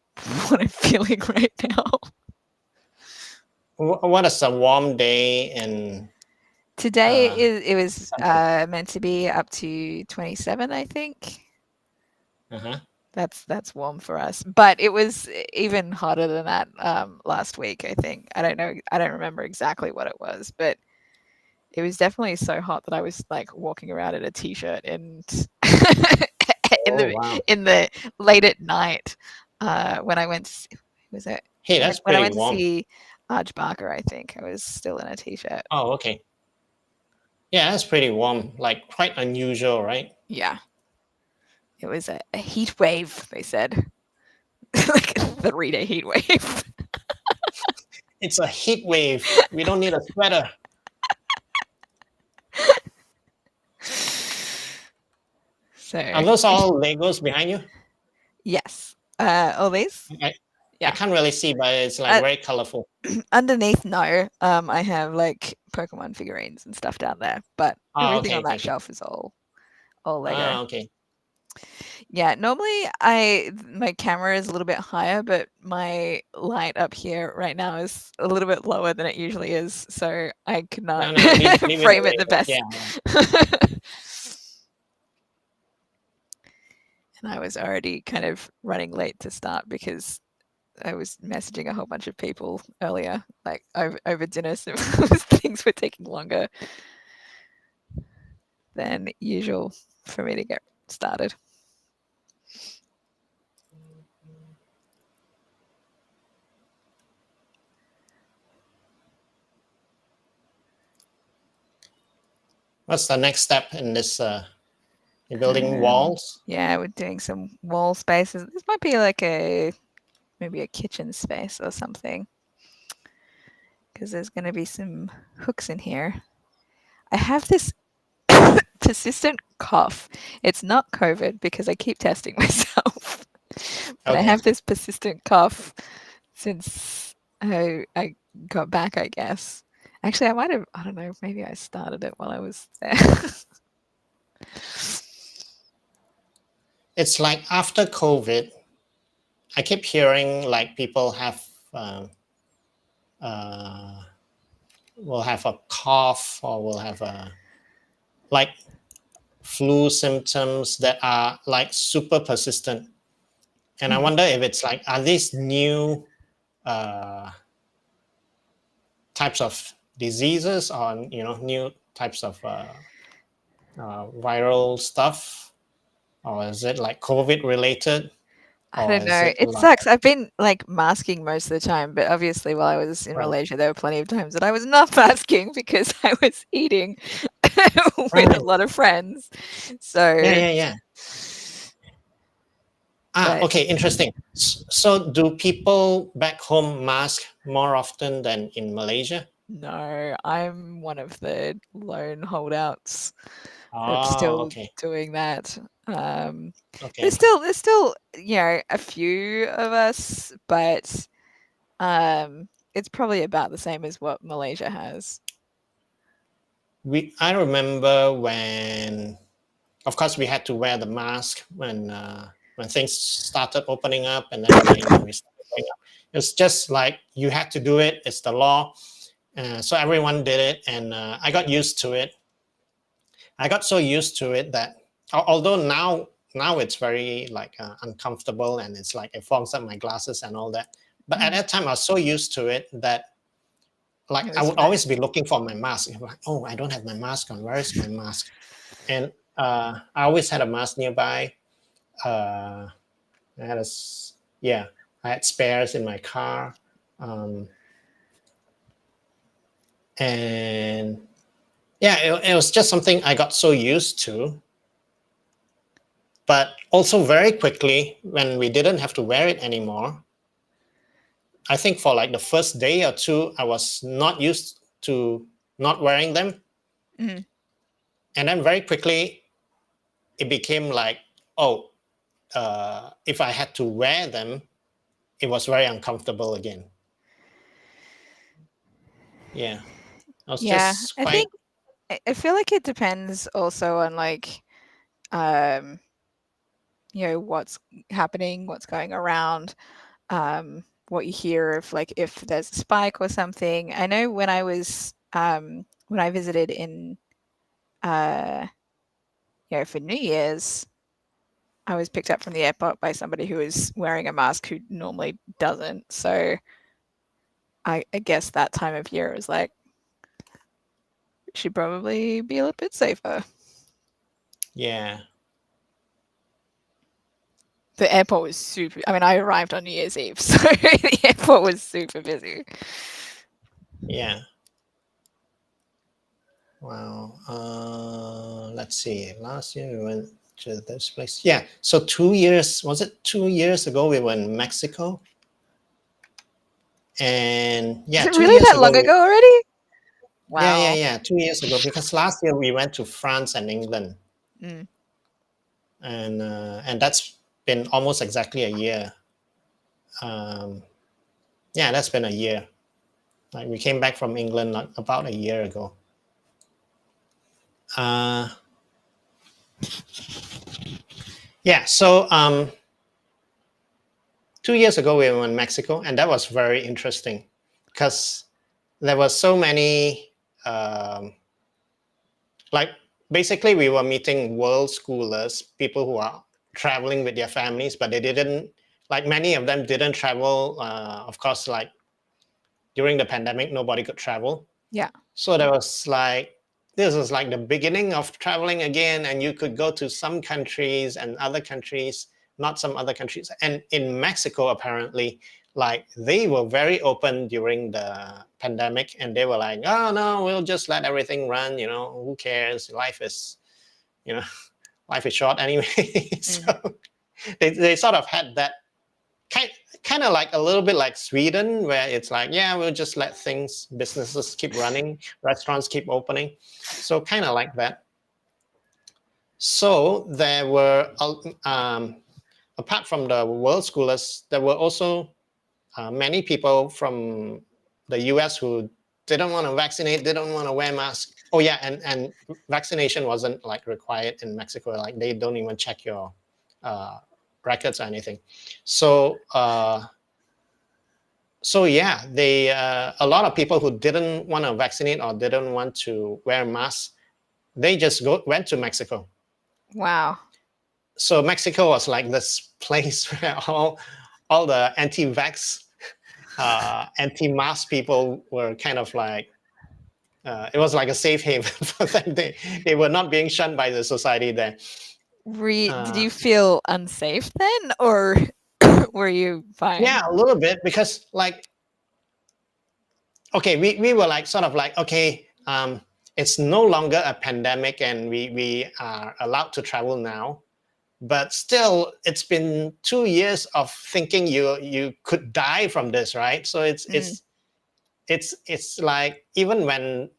what I'm feeling right now. What is a warm day in Today it was Central. meant to be up to 27, I think. Uh-huh. That's warm for us, but it was even hotter than that last week. I think I don't know. I don't remember exactly what it was, but it was definitely so hot that I was like walking around in a t-shirt and in Oh the wow. late at night when I went. To see, was it Hey, that's when I pretty went to warm. see Arch Barker? I think I was still in a t-shirt. Oh, okay. Yeah, that's pretty warm. Like quite unusual, right? Yeah, it was a heat wave. They said like a 3 day heat wave. It's a heat wave. We don't need a sweater. So Are those all Legos behind you? yes, all these. I, I Yeah. can't really see, but it's like Uh, very colorful. underneath, no. I have like Pokemon figurines and stuff down there, but Oh, everything okay, on that okay. shelf is all Lego. Ah, okay. Yeah, normally I my camera is a little bit higher, but my light up here right now is a little bit lower than it usually is, so I could not No, no, leave it the frame way it the it is. Yeah, best. yeah. And I was already kind of running late to start because I was messaging a whole bunch of people earlier, like over dinner, so things were taking longer than usual for me to get started. What's the next step in this? You're building Um, walls. yeah, we're doing some wall spaces. This might be like maybe a kitchen space or something because there's going to be some hooks in here. I have this persistent cough. It's not COVID because I keep testing myself, but I Okay. have this persistent cough since I got back, I guess. Actually, I might have, I don't know, maybe I started it while I was there. It's like after COVID, I keep hearing like people have uh, will have a cough or will have a like flu symptoms that are like super persistent. And I Mhm. wonder if it's like are these new uh, types of diseases or new types of viral stuff, or is it like COVID related, I or don't is know. it It like sucks. I've been like masking most of the time, but obviously while I was in right, Malaysia, there were plenty of times that I was not masking because I was eating with a right? lot of friends. Yeah, So, yeah, yeah. Ah, but okay, interesting. So, do people back home mask more often than in Malaysia? no, I'm one of the lone holdouts that's Oh, still okay, doing that. Um, okay. there's still, a few of us, but it's probably about the same as what Malaysia has. I remember when, of course, we had to wear the mask when things started opening up, and then we started going up. It's just like you had to do it. It's the law. So everyone did it, and I got used to it. I got so used to it that although now it's very like uncomfortable, and it's like it fogs up my glasses and all that. But at Mm, that time, I was so used to it that like it I was would fine. always be looking for my mask. I'm like, oh, I don't have my mask on. Where is my mask? And I always had a mask nearby. Uh, I had yeah, I had spares in my car, um, and yeah, it was just something I got so used to. But also very quickly, when we didn't have to wear it anymore, I think for like the first day or two, I was not used to not wearing them, Mm. and then very quickly it became like, oh, if I had to wear them, it was very uncomfortable again. Yeah, I was Yeah, just I quite think I feel like it depends also on like um, what's happening, what's going around, what you hear of like if there's a spike or something. I know when I was when I visited in, uh, for New Year's, I was picked up from the airport by somebody who was wearing a mask who normally doesn't. So I guess that time of year was like, should probably be a little bit safer. Yeah. The airport was super. I mean, I arrived on New Year's Eve, so the airport was super busy. Yeah. Wow. Let's see. Last year we went to this place. Yeah. So 2 years, was it 2 years ago we were in Mexico? And Is yeah, it two really years that ago long ago already? Wow. yeah, 2 years ago, because last year we went to France and England, Mm. and that's been almost exactly a year. Um, yeah, that's been a year. Like we came back from England about a year ago. Uh, yeah, so 2 years ago we were in Mexico, and that was very interesting because there were so many, like basically we were meeting world schoolers, people who are traveling with their families, but they didn't, like many of them didn't travel. Of course, like during the pandemic, nobody could travel. Yeah. So there was like, this was like the beginning of traveling again, and you could go to some countries and other countries, not some other countries. And in Mexico, apparently, like they were very open during the pandemic, and they were like, oh no, we'll just let everything run, who cares? Life is, you know, life is short anyway. Mm. So they sort of had that kind kind of like a little bit like Sweden, where it's like, yeah, we'll just let businesses keep running, restaurants keep opening. So kind of like that. So there were, apart from the world schoolers, there were also many people from the US who didn't want to vaccinate, didn't want to wear masks. Oh yeah, and vaccination wasn't like required in Mexico. Like they don't even check your uh, records or anything. So yeah, they a lot of people who didn't want to vaccinate or didn't want to wear masks, they just went to Mexico. Wow. So Mexico was like this place where all the anti-vax, anti-mask people were kind of like, it was like a safe haven for them. They were not being shunned by the society there. Did Uh, you feel unsafe then, or were you fine? yeah, a little bit, because like, okay, we were like sort of like, okay, it's no longer a pandemic and we are allowed to travel now, but still it's been 2 years of thinking you could die from this, right? So Mm. it's like, even when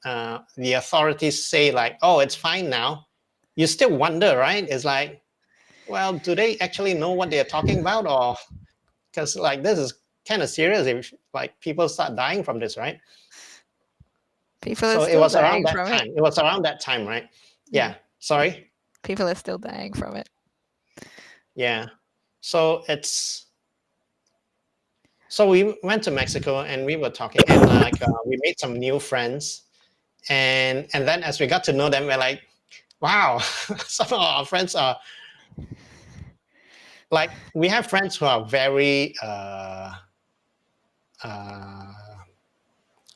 the authorities say like, oh, it's fine now, you still wonder, right? It's like, well, do they actually know what they're talking about? Or because like this is kind of serious if like people start dying from this, right? People are So it still was around dying that from it. time. It was around that time, right? Mm. Yeah. Sorry. People are still dying from it. Yeah. So we went to Mexico and we were talking, and like we made some new friends, and then as we got to know them, we're like, wow, some of our friends are like, we have friends who are very uh,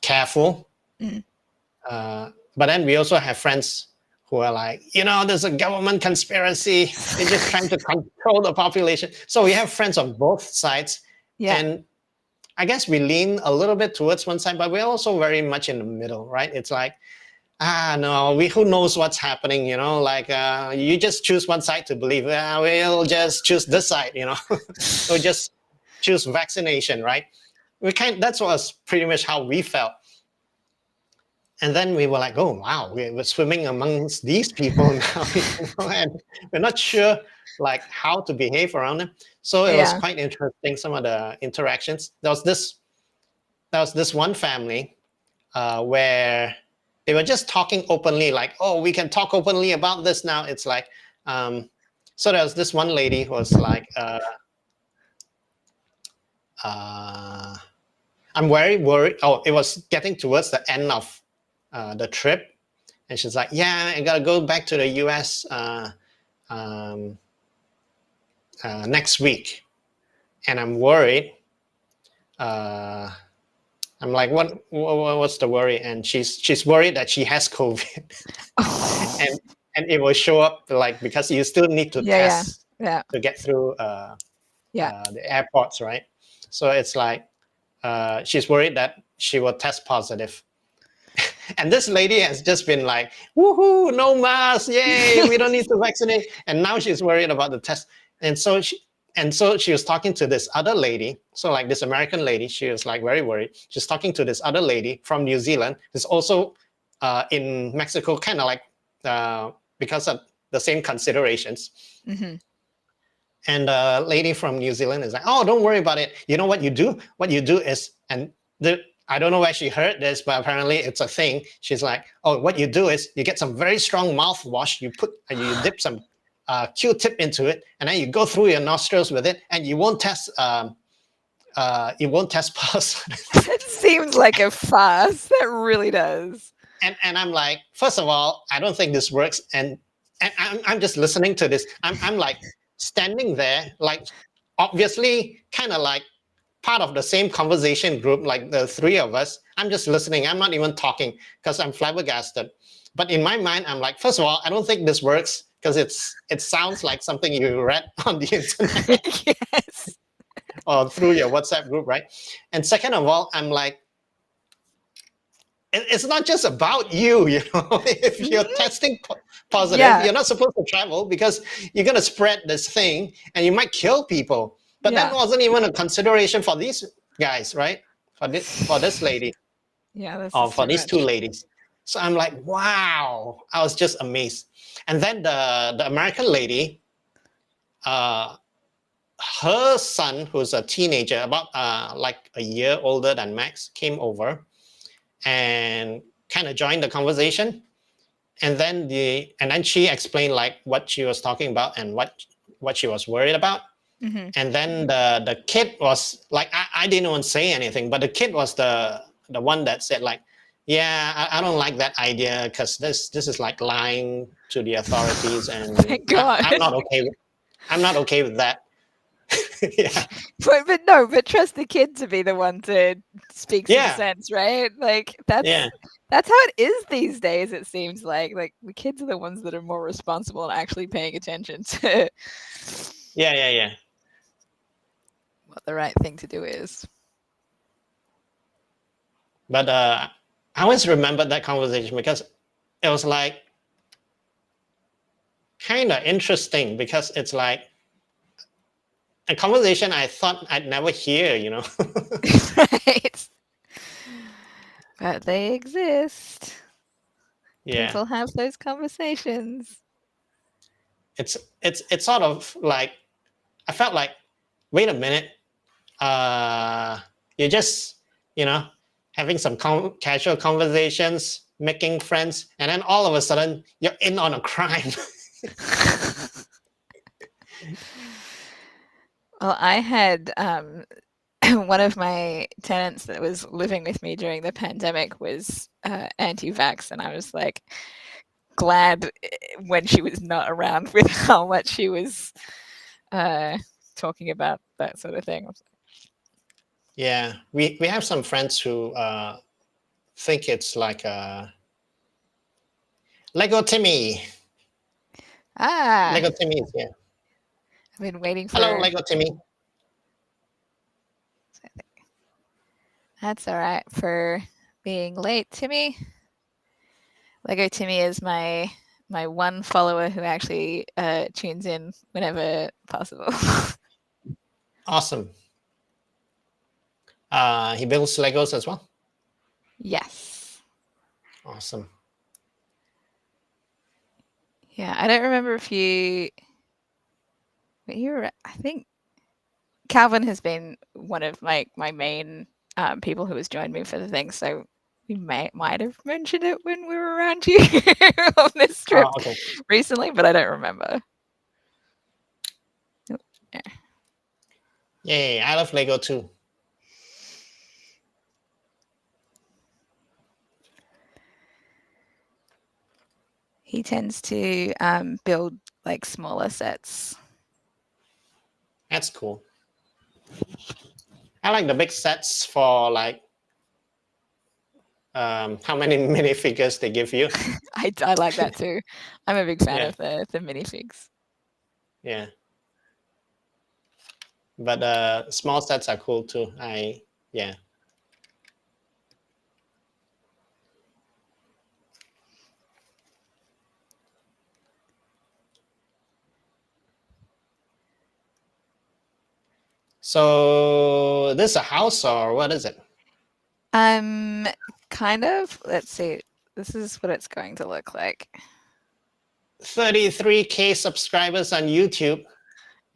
careful, Mm. but then we also have friends who are like, there's a government conspiracy. They're just trying to control the population. So we have friends on both sides. Yeah. And I guess we lean a little bit towards one side, but we're also very much in the middle, right? It's like, no, who knows what's happening, like you just choose one side to believe. We'll just choose this side, we'll just choose vaccination, right? That's was pretty much how we felt. And then we were like, oh, wow, we're swimming amongst these people now, and we're not sure like how to behave around them. So it was Yeah. quite interesting, some of the interactions. There was this one family where they were just talking openly, like, oh, we can talk openly about this now. It's like, so there was this one lady who was like, I'm very worried. Oh, it was getting towards the end of the trip, and she's like, "Yeah, I gotta go back to the U.S. Um, next week, and I'm worried." Uh, I'm like, what's the worry? And she's worried that she has COVID, and it will show up like because you still need to Yeah, test yeah, to get through yeah. the airports, right? So it's like she's worried that she will test positive. And this lady has just been like, woohoo, no mask, yay, we don't need to vaccinate. And now she's worried about the test. And so she was talking to this other lady. So like this American lady, she was like very worried. She's talking to this other lady from New Zealand, who's also in Mexico, kind of like because of the same considerations. Mm-hmm. And the lady from New Zealand is like, "Oh, don't worry about it. You know what you do? What you do is," and I don't know where she heard this, but apparently it's a thing. She's like, "Oh, what you do is you get some very strong mouthwash. You dip some Q-tip into it, and then you go through your nostrils with it, and you won't test positive." It seems like a farce. That really does. And I'm like, first of all, I don't think this works, and I'm just listening to this. I'm like standing there, like obviously kind of like part of the same conversation group, like the three of us. I'm just listening. I'm not even talking because I'm flabbergasted. But in my mind, I'm like, first of all, I don't think this works because it sounds like something you read on the internet Yes. or through your WhatsApp group, right? And second of all, I'm like, it's not just about you, you know. If you're Mhm. testing positive, Yeah, you're not supposed to travel because you're going to spread this thing and you might kill people. But that yeah, wasn't even a consideration for these guys, right? For this lady yeah. This or is for too these two much. ladies. So I'm like, wow, I was just amazed. And then the American lady, uh, her son, who's a teenager, about like a year older than Max, came over and kind of joined the conversation. And then she explained like what she was talking about and what she was worried about. Mm-hmm. And then the kid was like, I didn't even say anything, but the kid was the one that said like, yeah, I don't like that idea because this is like lying to the authorities, and Thank God. I'm not okay with that. Yeah, But no, but trust the kid to be the one to speak some yeah, sense, right? Like yeah, that's how it is these days. It seems like the kids are the ones that are more responsible and actually paying attention to yeah. what the right thing to do is. But I always remembered that conversation because it was like kind of interesting because it's like a conversation I thought I'd never hear, you know. Right. But they exist. Yeah, People have those conversations. it's sort of like I felt like, wait a minute, you're just, you know, having some casual conversations, making friends, and then all of a sudden you're in on a crime. Well, I had one of my tenants that was living with me during the pandemic was anti-vax, and I was like glad when she was not around with how much she was uh, talking about that sort of thing. Yeah, we have some friends who think it's like Lego Timmy. Ah, Lego Timmy is here. I've been waiting Hello, for. Lego Timmy. That's all right for being late, Timmy. Lego Timmy is my one follower who actually tunes in whenever possible. Awesome. He builds Legos as well. Yes. Awesome. Yeah, I don't remember if you. But you're. I think Calvin has been one of my main people who has joined me for the thing. So we might have mentioned it when we were around you on this trip Okay. recently, but I don't remember. Oh, yeah. Yay, I love Lego too. he tends to build like smaller sets. That's cool. I like the big sets for like how many minifigures they give you. I like that too. I'm a big fan Yeah, of the minifigs. yeah. But small sets are cool too. Yeah. So this is a house or what is it? Kind of. Let's see. This is what it's going to look like. 33K subscribers on YouTube.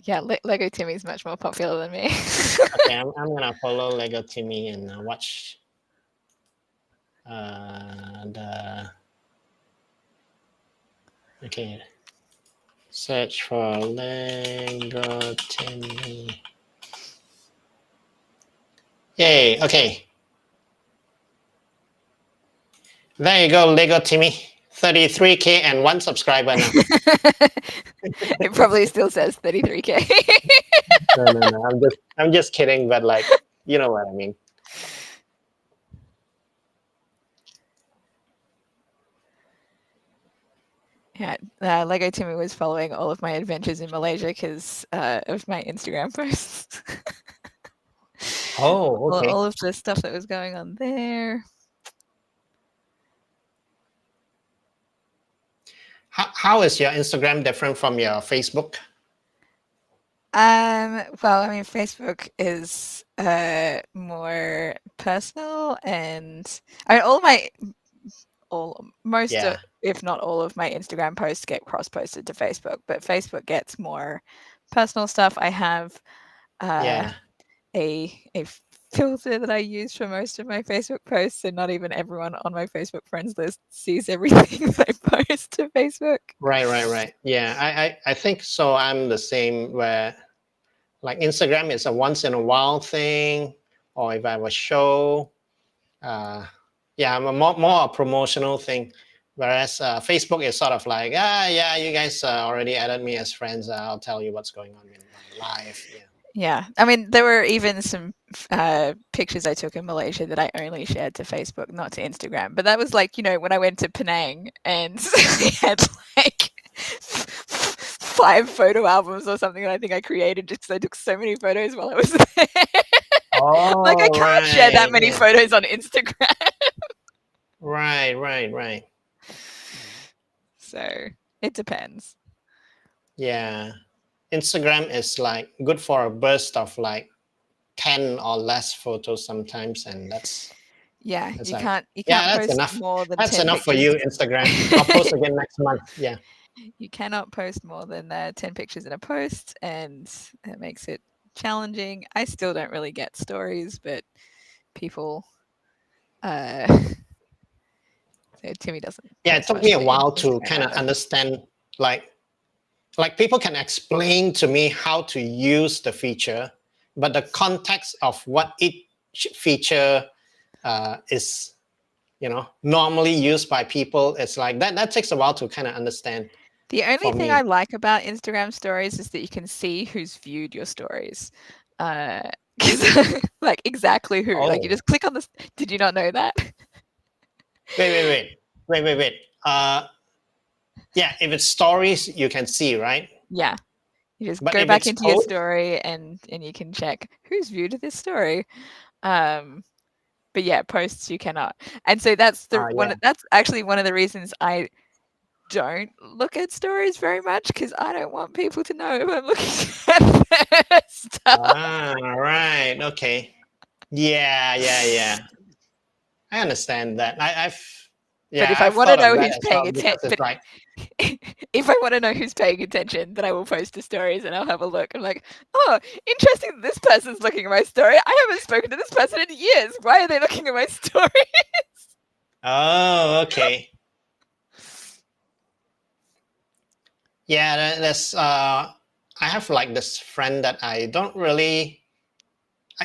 Yeah, Lego Timmy's much more popular than me. Okay, I'm gonna follow Lego Timmy and watch the. Okay, search for Lego Timmy. Yay! Okay, there you go, Lego Timmy. 33K and 1 subscriber now. It probably still says 33K. No. I'm just kidding, but like, you know what I mean. Yeah, Lego Timmy was following all of my adventures in Malaysia because of my Instagram posts. Oh, okay. All of the stuff that was going on there. How is your Instagram different from your Facebook? Well, I mean, Facebook is more personal, and I mean, most Yeah. if not all of my Instagram posts get cross-posted to Facebook, but Facebook gets more personal stuff. I have Yeah. a filter that I use for most of my Facebook posts, so not even everyone on my Facebook friends list sees everything that I post to Facebook. Right. Yeah, I think so. I'm the same where like Instagram is a once in a while thing, or if I have a show, yeah, I'm a more a promotional thing. Whereas Facebook is sort of like, yeah, you guys already added me as friends. I'll tell you what's going on in my life. Yeah. Yeah, I mean, there were even some pictures I took in Malaysia that I only shared to Facebook, not to Instagram. But that was like, when I went to Penang and I had like 5 photo albums or something that I think I created just because I took so many photos while I was there. Like, I Oh, can't share that right. many Yeah. photos on Instagram. Right. So it depends. Yeah. Instagram is like good for a burst of like 10 or less photos sometimes, and that's Yeah, you like, can't yeah, that's post enough. more than That's 10 enough for pictures. you, Instagram. I'll post again next month. Yeah. You cannot post more than 10 pictures in a post, and it makes it challenging. I still don't really get stories, but people so Timmy doesn't Yeah, it post took much me a to while to Instagram kind of either. understand like people can explain to me how to use the feature, but the context of what each feature is, normally used by people, it's like that takes a while to kind of understand. The only For thing I me. like about Instagram stories is that you can see who's viewed your stories. 'Cause like exactly who. Like you Oh, just click on this. Did you not know that? wait. Yeah, if it's stories, you can see, right? Yeah. You just But go if back it's into your post, story and you can check who's viewed this story. Um but yeah, posts you cannot. And so that's yeah. that's actually one of the reasons I don't look at stories very much because I don't want people to know if I'm looking at their stuff. Right. Okay. Yeah. I understand that. But if I I've want to thought of know that who's as paying well because attention, it's but like, if I want to know who's paying attention, then I will post the stories and I'll have a look. I'm like, oh, interesting that this person's looking at my story. I haven't spoken to this person in years. Why are they looking at my story? oh, okay. Yeah, that's I have like this friend that I don't really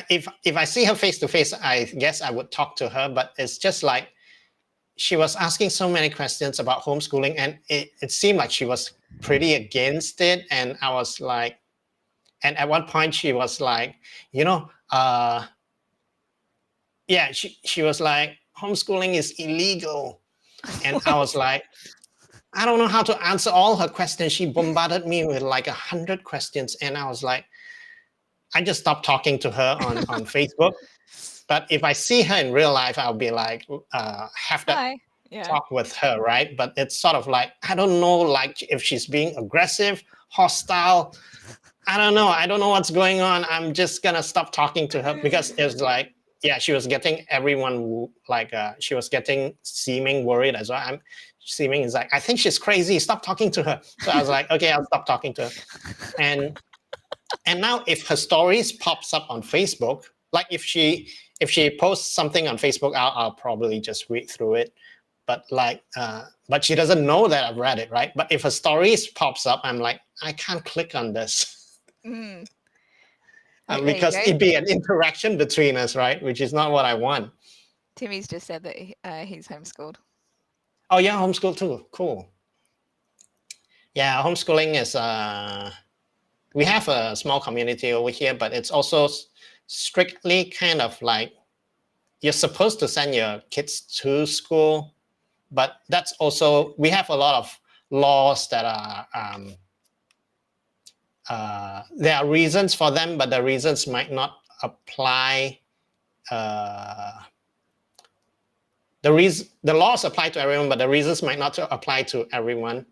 if I see her face to face, I guess I would talk to her, but it's just like she was asking so many questions about homeschooling, and it seemed like she was pretty against it. And I was like, and at one point she was like, you know, yeah, she was like, homeschooling is illegal. And I was like, I don't know how to answer all her questions. She bombarded me with like 100 questions. And I was like, I just stopped talking to her on Facebook. But if I see her in real life, I'll be like, have that Hi. Yeah. talk with her, right? But it's sort of like, I don't know, like if she's being aggressive, hostile. I don't know. I don't know what's going on. I'm just gonna stop talking to her because it's like, yeah, she was getting everyone like, she was getting seeming worried as well. I'm seeming is like, I think she's crazy. Stop talking to her. So I was like, okay, I'll stop talking to her. And now if her stories pops up on Facebook, like if she posts something on Facebook, I'll probably just read through it. But like, but she doesn't know that I've read it, right? But if her stories pops up, I'm like, I can't click on this. Mm. There you Because go. it'd be an interaction between us, right? Which is not what I want. Timmy's just said that he's homeschooled. Oh yeah, homeschool too. Cool. Yeah, homeschooling is. We have a small community over here, but it's also strictly kind of like you're supposed to send your kids to school, but that's also we have a lot of laws that are. There are reasons for them, but the reasons might not apply. The laws apply to everyone, but the reasons might not apply to everyone.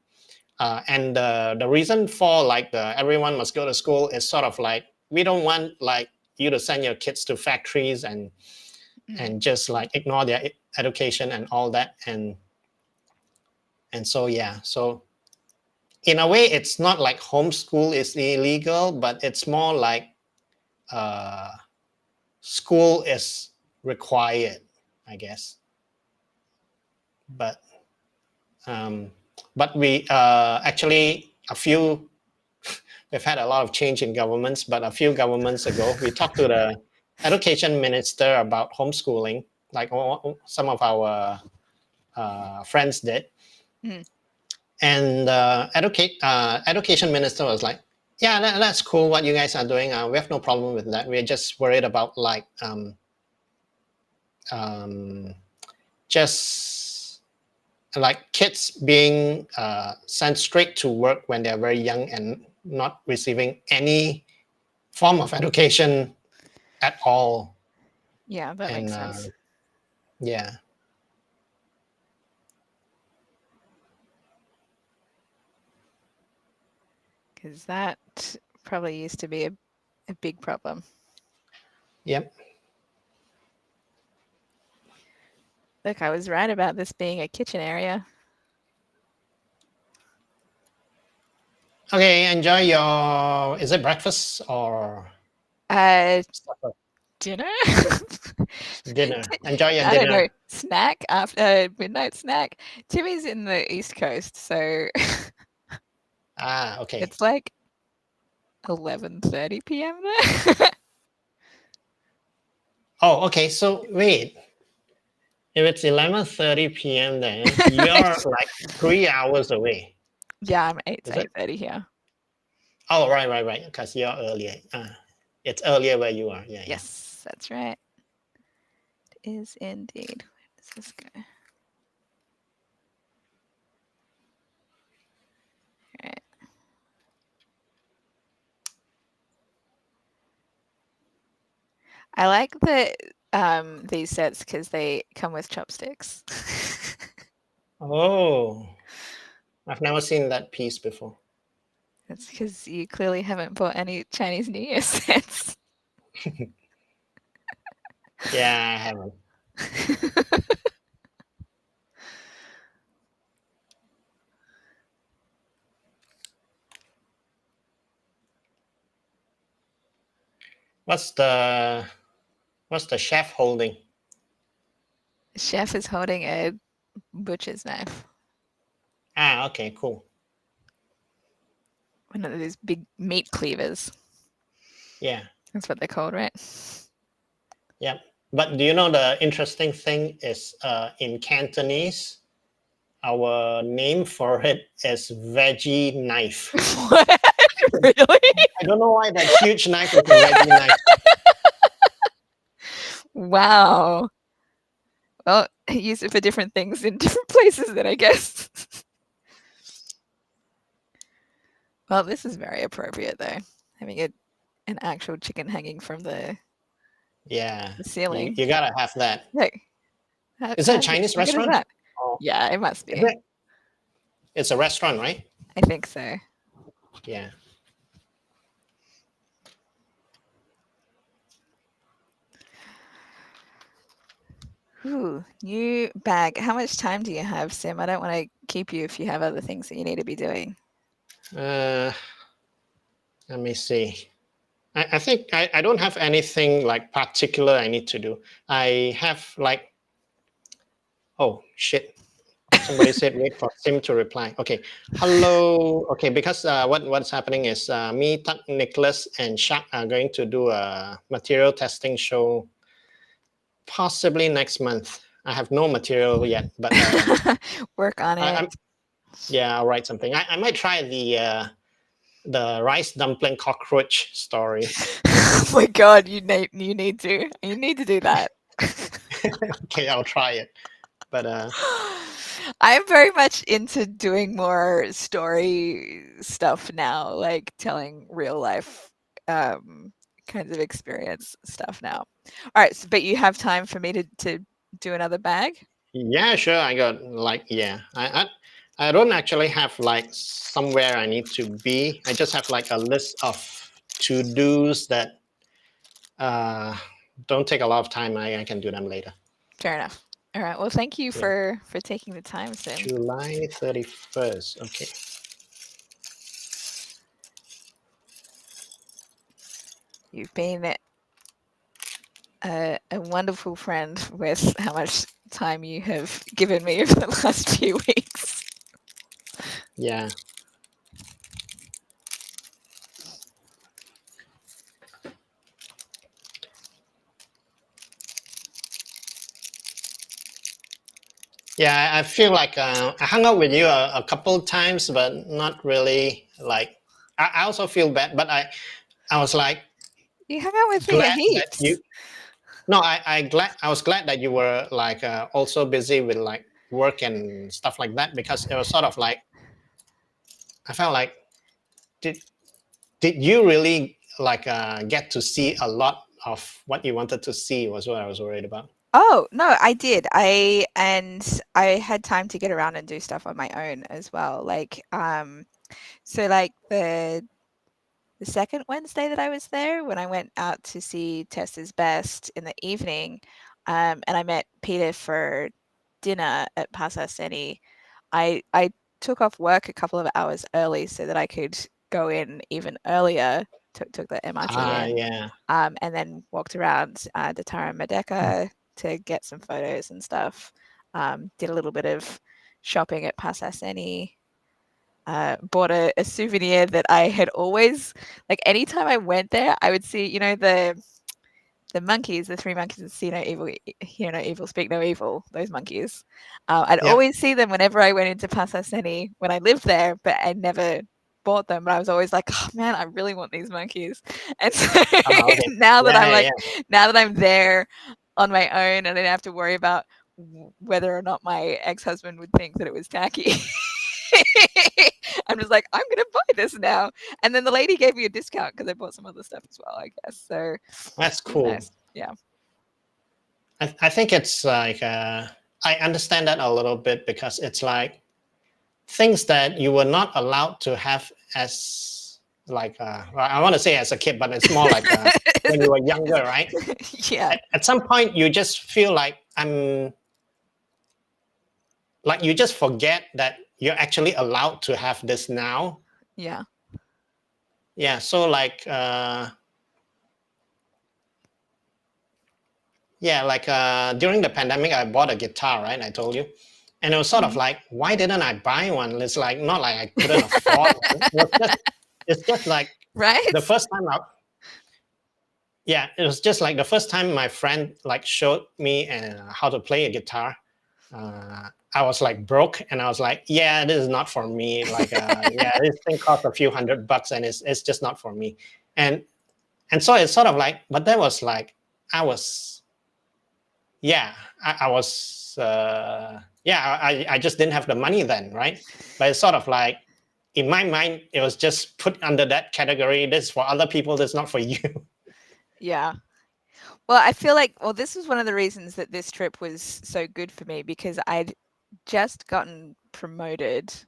And the reason for like the everyone must go to school is sort of like we don't want like you to send your kids to factories and just like ignore their education and all that. And so yeah, so in a way it's not like homeschool is illegal, but it's more like school is required, I guess. But we actually we've had a lot of change in governments, but a few governments ago we talked to the education minister about homeschooling, like some of our friends did. And education minister was like, yeah, that's cool what you guys are doing. We have no problem with that. We're just worried about like just like kids being sent straight to work when they're very young and not receiving any form of education at all. Yeah, that makes sense. Yeah. Because that probably used to be a big problem. Yep. Look, I was right about this being a kitchen area. Okay, enjoy your. Is it breakfast or supper? Dinner? Dinner. Enjoy your I don't know. dinner. Snack after midnight snack. Timmy's in the East Coast, so Okay. it's like 11:30 p.m. there. Oh, okay. So wait, if it's 11:30 p.m. then you're like 3 hours away. Yeah, I'm 8 Is to it? 8:30 here. Oh, right. Because you're earlier. It's earlier where you are. Yeah. Yes, that's right. It is indeed. Where does this go? All right. I like these sets because they come with chopsticks. Oh, I've never seen that piece before. That's because you clearly haven't bought any Chinese New Year sets. Yeah, I haven't. What's the chef holding? The chef is holding a butcher's knife. Okay, cool. One of those big meat cleavers. Yeah. That's what they're called, right? Yep. But do you know the interesting thing is in Cantonese, our name for it is veggie knife. What? Really? I don't know why that huge knife is a veggie knife. Wow. Well, use it for different things in different places then, I guess. Well, this is very appropriate though. Having an actual chicken hanging from Yeah, the you, ceiling. you gotta have that. Like, Is it a Chinese how good is restaurant? that? Oh, Yeah, it must is be. it? It's a restaurant, right? I think so. Yeah. Ooh, new bag. How much time do you have, Sim? I don't want to keep you if you have other things that you need to be doing. Uh, Let me see. I think I don't have anything like particular I need to do. I have like, oh shit. Somebody said wait for Sim to reply. Okay. Hello. Okay, because what's happening is me, Tuck, Nicholas, and Shaq are going to do a material testing show possibly next month. I have no material yet, but Work on I, it. I'm yeah, I'll write something. I might try the rice dumpling cockroach story. Oh my god, you need to do that. Okay, I'll try it. But I'm very much into doing more story stuff now, like telling real life um, kinds of experience stuff now. All right, so, but you have time for me to do another bag? yeah, sure. I got like yeah. I don't actually have like somewhere I need to be. I just have like a list of to dos that uh, don't take a lot of time. I can do them later. Fair enough. All right. Well, thank you Yeah. for taking the time, Sim. July 31st. Okay. You've been a wonderful friend with how much time you have given me over the last few weeks. Yeah. Yeah, I feel like I hung out with you a couple times, but not really. Like, I also feel bad, but I was like You hung out with me glad that you. heaps. No, I was glad that you were like also busy with like work and stuff like that because it was sort of like I felt like did did you really like get to see a lot of what you wanted to see was what I was worried about. Oh, no, I did. I had time to get around and do stuff on my own as well. So like the second Wednesday that I was there, when I went out to see Tessa's Best in the evening, and I met Peter for dinner at Pasar Seni, I took off work a couple of hours early so that I could go in even earlier. Took the MRT Ah, in, yeah. and then walked around Datara Merdeka to get some photos and stuff. Did a little bit of shopping at Pasar Seni. Bought a souvenir that I had always like. Anytime I went there, I would see, the monkeys, the three monkeys that see no evil, hear no evil, speak no evil. Those monkeys. I'd Yeah. always see them whenever I went into Pasar Seni when I lived there, but I never bought them. But I was always like, oh man, I really want these monkeys. And so Ah, okay. now that Yeah, I'm yeah, like, yeah. now that I'm there on my own, and I don't have to worry about whether or not my ex-husband would think that it was tacky. I'm just like, I'm gonna buy this now. And then the lady gave me a discount because I bought some other stuff as well, I guess. So That's it was cool. nice. Yeah. I think it's like I understand that a little bit because it's like things that you were not allowed to have as like well, I want to say as a kid, but it's more like when you were younger, right? Yeah. At some point, you just feel like like you just forget that you're actually allowed to have this now. Yeah. Yeah. So like yeah, like during the pandemic, I bought a guitar, right? I told you. And it was sort of Mhm. like, why didn't I buy one? It's like not like I couldn't afford one. It's just like the Right? first time out. yeah, it was just like the first time my friend like showed me how to play a guitar. I was like broke, and I was like, yeah, this is not for me. Like, yeah, this thing costs a few $100, and it's just not for me. And so it's sort of like, but that was like, I was, yeah, I was, yeah, I just didn't have the money then, right? But it's sort of like, in my mind, it was just put under that category. This is for other people. This is not for you. Yeah. Well, I feel like, well, this was one of the reasons that this trip was so good for me, because I'd just gotten promoted. So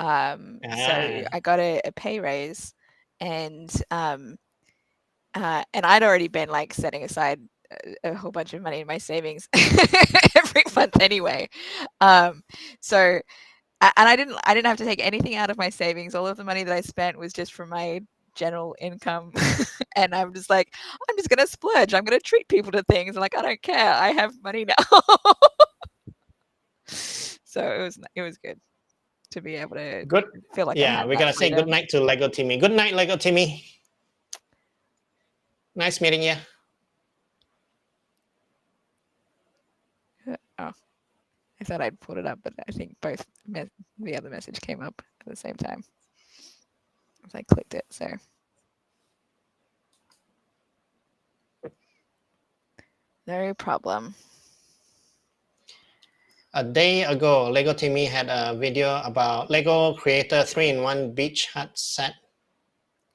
Ah, I got a pay raise, and I'd already been like setting aside a whole bunch of money in my savings every month anyway. Um, so and I didn't have to take anything out of my savings. All of the money that I spent was just from my general income. And I'm just like, I'm just gonna splurge. I'm gonna treat people to things. Like, I don't care. I have money now. So it was good to be able to good. feel like I Yeah, had we that gotta say good freedom. night to Lego Timmy. Good night, Lego Timmy. Nice meeting you. Oh, I thought I'd pulled it up, but I think both the other message came up at the same time as I clicked it. So no problem. A day ago, Lego Timmy had a video about Lego Creator 3-in-1 Beach Hut set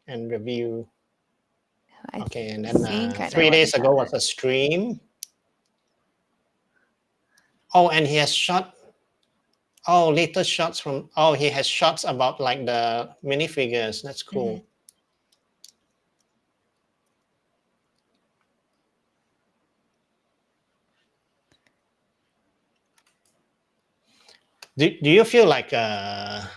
and review. I Okay, and then think I know 3 what days this ago happened. was a stream. Oh, and he has shot. Oh, later shots from. Oh, he has shots about like the minifigures. That's cool. Mm-hmm. Do you feel like that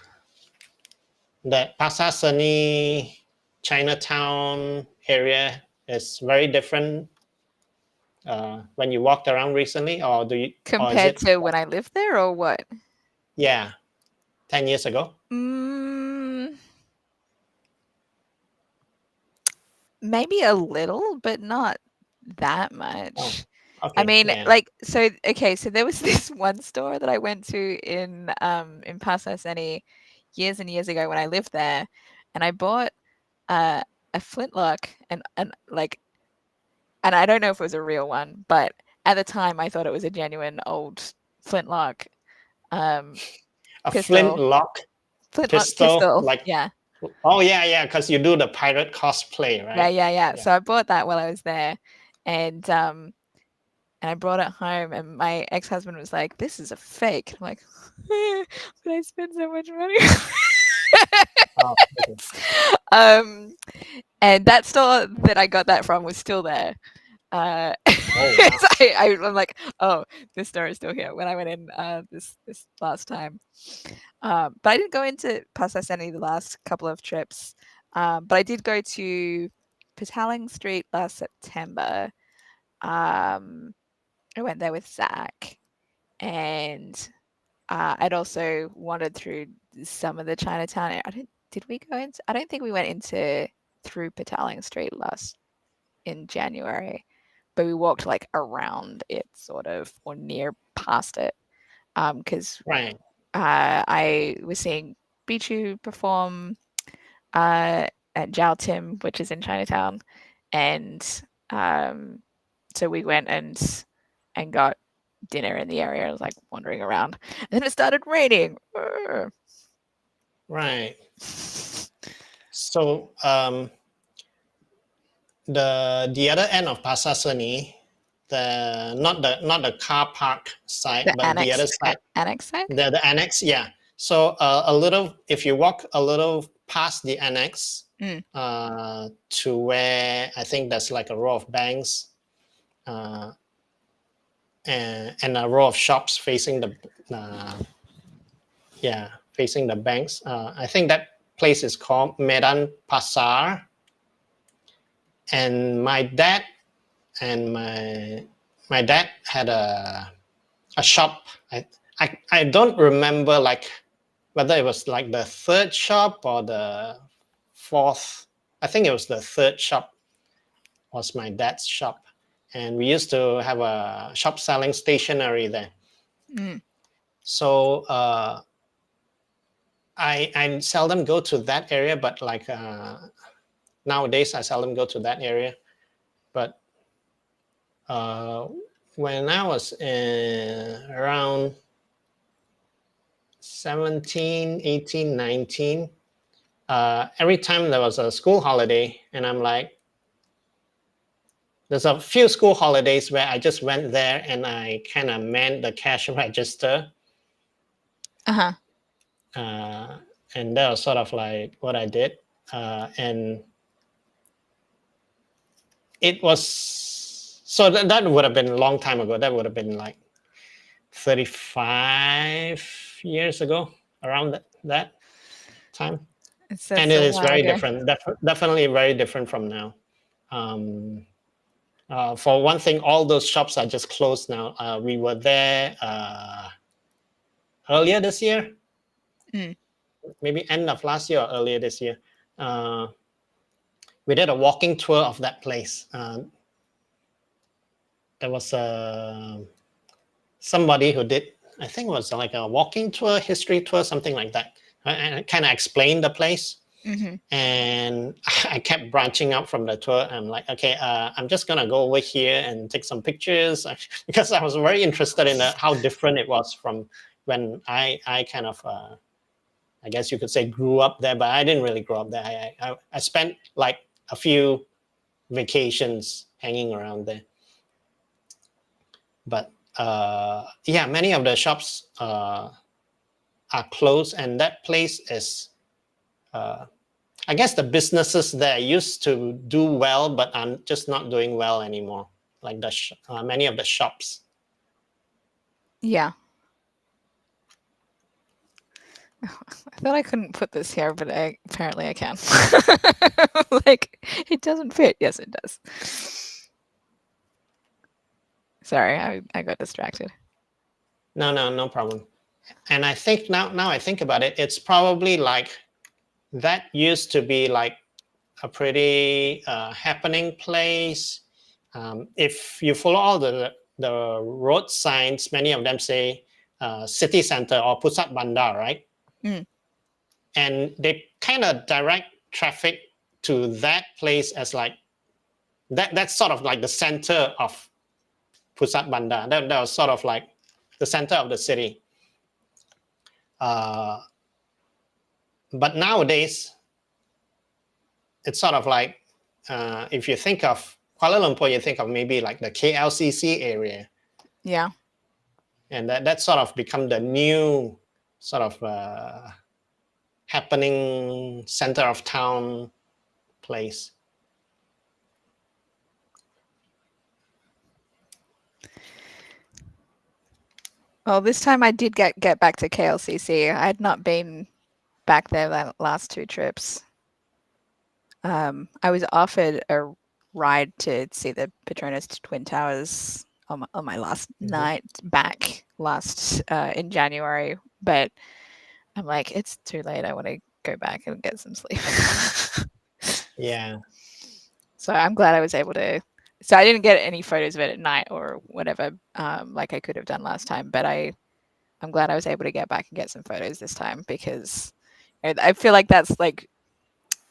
Pasar Seni Chinatown area is very different when you walked around recently, or do you, or is Compared it? to when I lived there, or what? Yeah, 10 years ago. Mm, maybe a little, but not that Oh, much. I okay, mean, yeah. like, so okay, so there was this one store that I went to in Pasar Seni years and years ago when I lived there, and I bought uh, a flintlock, and like, and I don't know if it was a real one, but at the time I thought it was a genuine old flintlock um, A pistol. flintlock Flintlock pistol, pistol. like, Yeah. oh yeah, yeah, because you do the pirate cosplay, Yeah, right? yeah, yeah. Yeah. So I bought that while I was there, and I brought it home, and my ex-husband was like, "This is a fake." I'm like, "But I spent so much money." Oh, okay. um, and that store that I got that from was still there. Oh wow. So I'm like, "Oh, this store is still here." When I went in this last time, but I didn't go into Pasaseni the last couple of trips. But I did go to Petaling Street last September. Um, I went there with Zach, and I'd also wandered through some of the Chinatown. I don't. Did we go into? I don't think we went into through Petaling Street last in January, but we walked like around it, sort of, or near past it, because Right. I was seeing Bichu perform at Jiao Tim, which is in Chinatown, and so we went and got dinner in the area. I was like wandering around, and then it started raining. Right. So the other end of Pasar Seni, the not the car park side, The but the annex other side, annex side. the annex, yeah. So a little, if you walk a little past the annex Mm. to where I think there's like a row of banks and a row of shops facing the yeah, facing the banks. I think that place is called Medan Pasar. And and my dad had a shop. I don't remember like whether it was like the third shop or the fourth. I think it was the third shop was my dad's shop, and we used to have a shop selling stationery there. Mm. So I seldom go to that area, but like nowadays I seldom go to that area. But uh, when I was around 17, 18, 19, every time there was a school holiday, and I'm like, there's a few school holidays where I just went there and I kind of manned the cash register. Uh-huh. Uh, and that was sort of like what I did. And it was, so that would have been a long time ago. That would have been like 35 years ago, around that time. And That's it a is while very ago. different, definitely very different from now. Um, for one thing, all those shops are just closed now. We were there earlier this year, Mm. maybe end of last year or earlier this year. Uh, we did a walking tour of that place. There was somebody who did, I think it was like a walking tour, history tour, something like that, and kind of explained the place. Mm-hmm. And I kept branching out from the tour. I'm like, okay, I'm just gonna go over here and take some pictures because I was very interested in how different it was from when I kind of I guess you could say grew up there, but I didn't really grow up there. I spent like a few vacations hanging around there. But yeah, many of the shops are closed, and that place is, I guess, the businesses there used to do well, but are just not doing well anymore. Like many of the shops. Yeah. I thought I couldn't put this here, but apparently I can. Like, it doesn't fit. Yes, it does. Sorry, I got distracted. No problem. And I think now I think about it, it's probably like that used to be like a pretty happening place. If you follow all the road signs, many of them say city center or Pusat Bandar, right? Mm. And they kind of direct traffic to that place as like that's sort of like the center of Pusat Bandar. That was sort of like the center of the city. Uh, but nowadays, it's sort of like if you think of Kuala Lumpur, you think of maybe like the KLCC area, Yeah. and that sort of become the new sort of happening center of town place. Well, this time I did get back to KLCC. I had not been back there the last two trips. I was offered a ride to see the Petronas Twin Towers on my last night back last in January, but I'm like, it's too late. I want to go back and get some sleep. Yeah. So I'm glad I was able to. So I didn't get any photos of it at night or whatever, like I could have done last time. But I'm glad I was able to get back and get some photos this time because I feel like that's like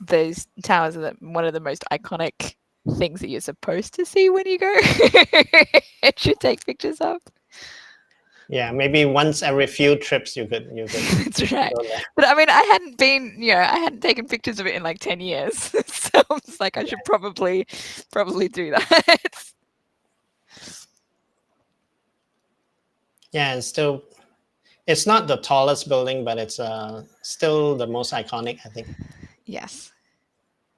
those towers are one of the most iconic things that you're supposed to see when you go and should take pictures of. Yeah, maybe once every few trips you could That's right. go there. But I mean, I hadn't been, I hadn't taken pictures of it in like 10 years. So I was like, I should probably do that. Yeah, it's not the tallest building, but it's still the most iconic, I think. Yes.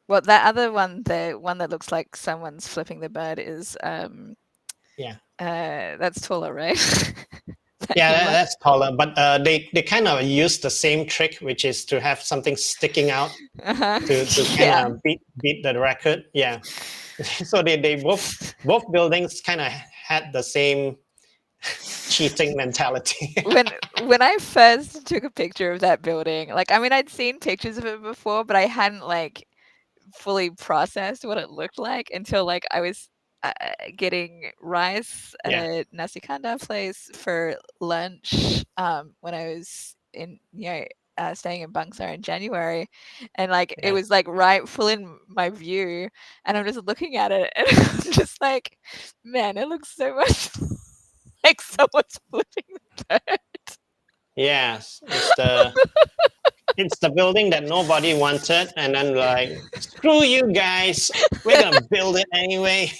Well, that other one, the one that looks like someone's flipping the bird, is Yeah. that's taller, right? Yeah, that's taller, but they kind of use the same trick, which is to have something sticking out Uh-huh. to kind Yeah. of beat the record. Yeah. So they both buildings kind of had the same cheating mentality. When I first took a picture of that building, like I mean I'd seen pictures of it before, but I hadn't like fully processed what it looked like until like I was getting rice at Yeah. a nasi kandar place for lunch when I was in staying in Bangsar in January, and like it Yeah. was like right full in my view, and I'm just looking at it and I'm just like, man, it looks so much like someone's flipping the bird. Yes. It's the building that nobody wanted, and then like, screw you guys, we're gonna build it anyway.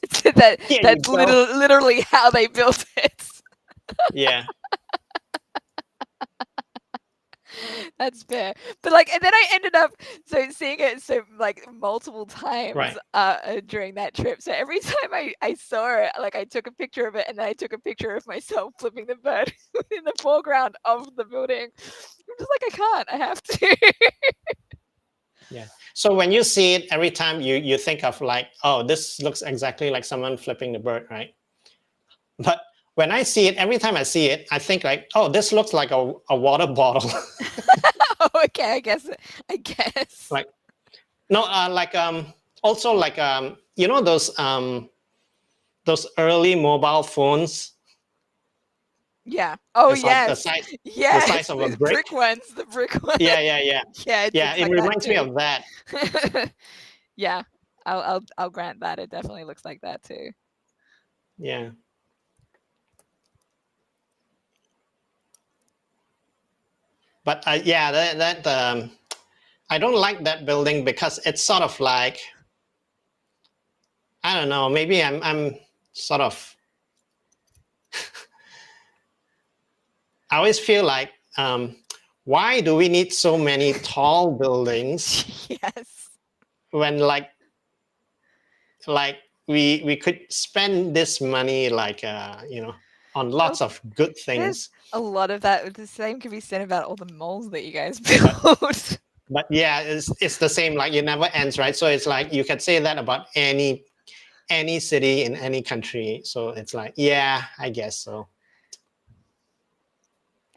So that here you that's go. literally how they built it. Yeah. That's fair. But like, and then I ended up seeing it so like multiple times Right. during that trip. So every time I saw it, like I took a picture of it, and then I took a picture of myself flipping the bird in the foreground of the building. I'm just like, I can't. I have to. Yeah. So when you see it, every time you think of like, oh, this looks exactly like someone flipping the bird, right? But when I see it, every time I see it, I think like, oh, this looks like a water bottle. Oh, okay. I guess. I guess. Like, no, like also like you know those early mobile phones. Yeah. Oh It's like yes. the Yes. size of a The brick. brick ones. The brick ones. Yeah, yeah, yeah, Yeah, it yeah. looks It like that reminds me too. of that. Yeah. I'll grant that. It definitely looks like that too. Yeah. But yeah, I don't like that building because it's sort of like, I don't know. Maybe I'm sort of. I always feel like, why do we need so many tall buildings Yes. when like we could spend this money like on Well, lots of good there's things. a lot of that. The same can be said about all the malls that you guys But build. but yeah, it's the same. Like it never ends, right? So it's like you could say that about any city in any country. So it's like, yeah, I guess so.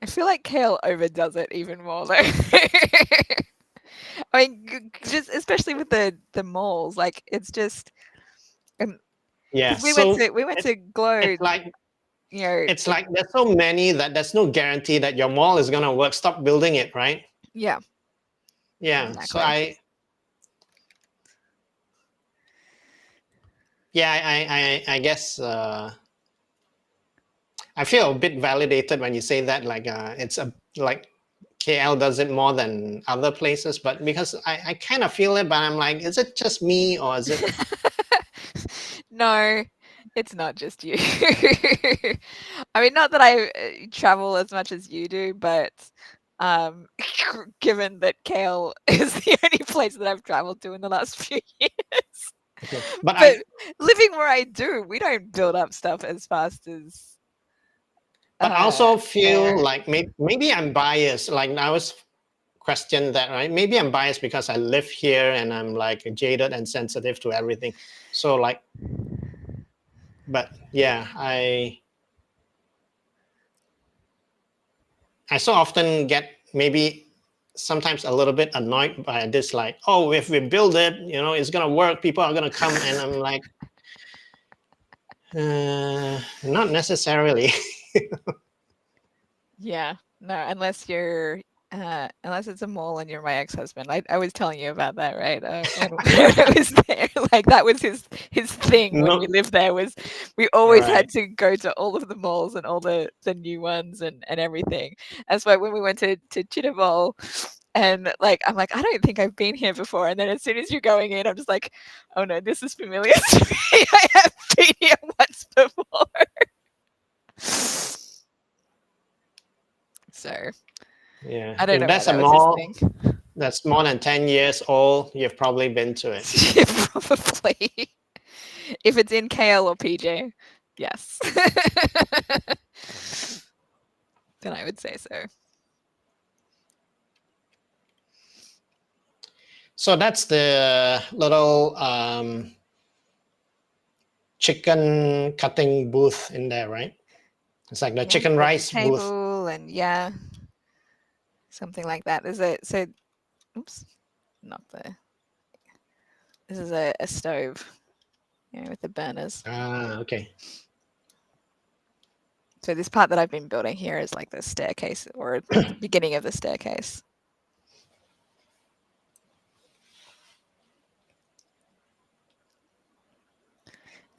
I feel like Kale overdoes it even more though. I mean, just especially with the malls, like it's just Yeah. because we went It, to Glow, it's like you know, it's like there's so many that there's no guarantee that your mall is gonna work. Stop building it, right? yeah, Yeah. So exactly. I guess I feel a bit validated when you say that. Like it's a like KL does it more than other places, but because I kind of feel it, but I'm like, is it just me or is it? No, it's not just you. I mean, not that I travel as much as you do, but um, given that Kale is the only place that I've traveled to in the last few years, Okay. But but living where I do, we don't build up stuff as fast as I also there. feel like maybe I'm biased. Like I was question that, right? Maybe I'm biased because I live here and I'm like jaded and sensitive to everything. So like, but yeah, I so often get maybe sometimes a little bit annoyed by this, like, oh, if we build it, it's gonna work, people are gonna come, and I'm like, not necessarily. Yeah, no, unless it's a mole and you're my ex-husband. I was telling you about that, right? When I was there, like that was his thing when we No, lived there was we always right. had to go to all of the malls and all the new ones and everything. That's why when we went to Chittagong and like I'm like, I don't think I've been here before. And then as soon as you're going in, I'm just like, oh no, this is familiar to me. I have been here once before. So Yeah, I don't if know why that's a that was his mall thing. that's more than 10 years old, you've probably been to it. Yeah, probably. If it's in KL or PJ, yes. Then I would say so. So that's the little chicken cutting booth in there, right? It's like the Yeah, chicken got the rice booth. table and yeah, something like that. Is it so? Oops. not the. This is a stove, with the burners. Ah, okay. So this part that I've been building here is like the staircase or the beginning of the staircase.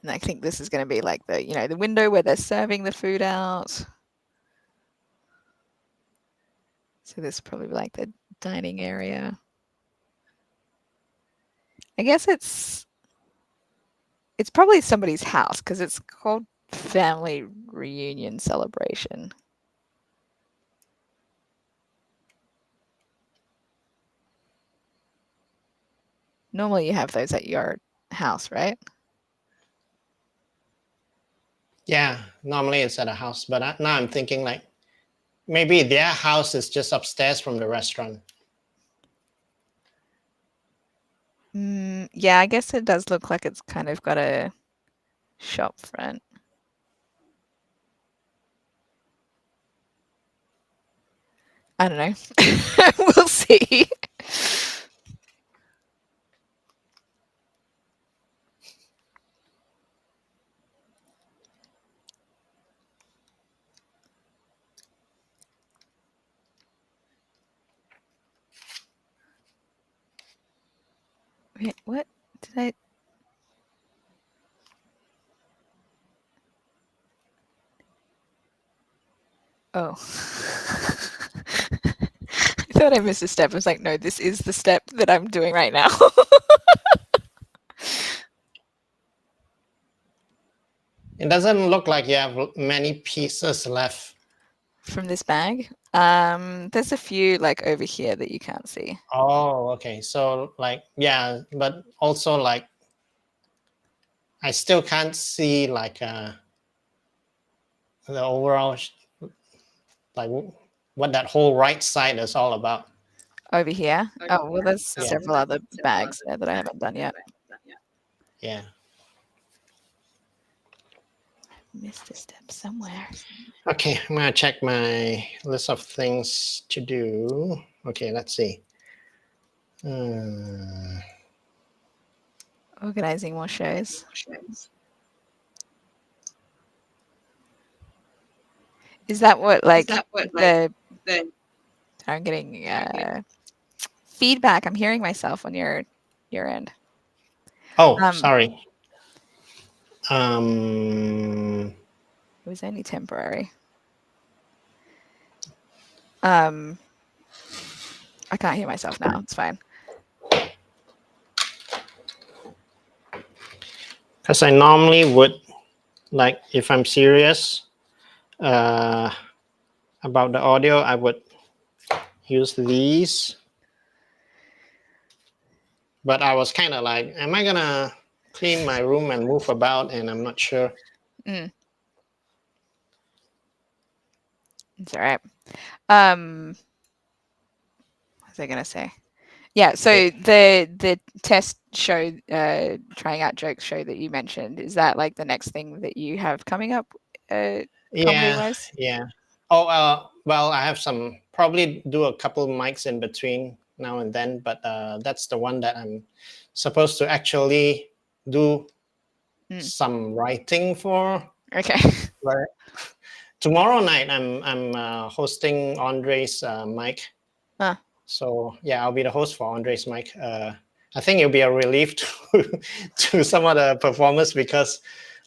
And I think this is going to be like the window where they're serving the food out. So this is probably like the dining area. I guess it's probably somebody's house because it's called family reunion celebration. Normally you have those at your house, right? Yeah, normally it's at a house, but now I'm thinking like maybe their house is just upstairs from the restaurant. Yeah, I guess it does look like it's kind of got a shop front. I don't know. We'll see. Wait, what did I? Oh. I thought I missed a step. I was like, no, this is the step that I'm doing right now. It doesn't look like you have many pieces left. From this bag. There's a few like over here that you can't see. Oh, okay. So like, yeah, but also like I still can't see like the overall like what that whole right side is all about. Over here. Oh, well, there's Yeah. several other bags there that I haven't done yet. Yeah. Missed a step somewhere. Okay, I'm gonna check my list of things to do. Okay, let's see. Organizing more shows. Is that what like the? I'm getting feedback. I'm hearing myself on your end. Oh, Um, sorry. It was only temporary. I can't hear myself now. It's fine. Because I normally would, like, if I'm serious about the audio, I would use these. But I was kind of like, am I gonna clean my room and move about? And I'm not sure. It's all right. What was I gonna say? Yeah, so the test show, trying out jokes show that you mentioned, is that like the next thing that you have coming up, comedy Yeah, wise? yeah. Oh, well, I have some, probably do a couple mics in between now and then, but that's the one that I'm supposed to actually do some writing for. Okay. Right. Tomorrow night, I'm hosting Andre's mic. So yeah, I'll be the host for Andre's mic. I think it'll be a relief to some of the performers because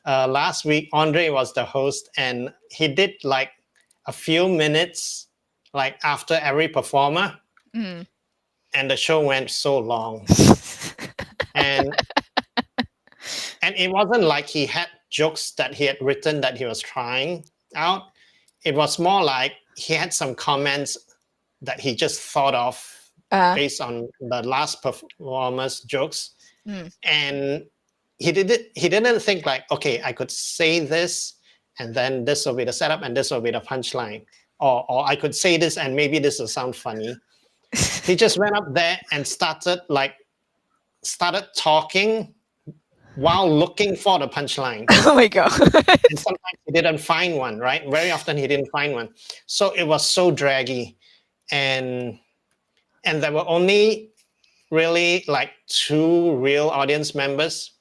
last week Andre was the host and he did like a few minutes like after every performer, and the show went so long. and it wasn't like he had jokes that he had written that he was trying out. It was more like he had some comments that he just thought of based on the last performer's jokes. And he didn't think like, okay, I could say this and then this will be the setup and this will be the punchline, or I could say this and maybe this will sound funny. He just went up there and started talking while looking for the punchline. Oh my god. And sometimes he didn't find one, right? Very often he didn't find one. So it was so draggy. And there were only really like 2 real audience members,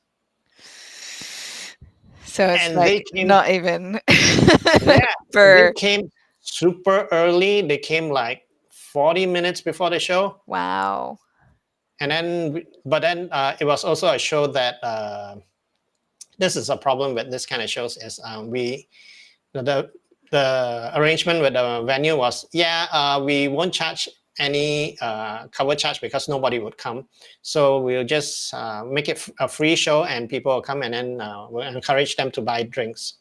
So it's and they like came. not even Yeah, they for came super early. They came like 40 minutes before the show, wow. and then but then it was also a show that this is a problem with this kind of shows is we the the arrangement with the venue was we won't charge any cover charge because nobody would come, so we'll just make it a free show and people will come, and then we'll encourage them to buy drinks.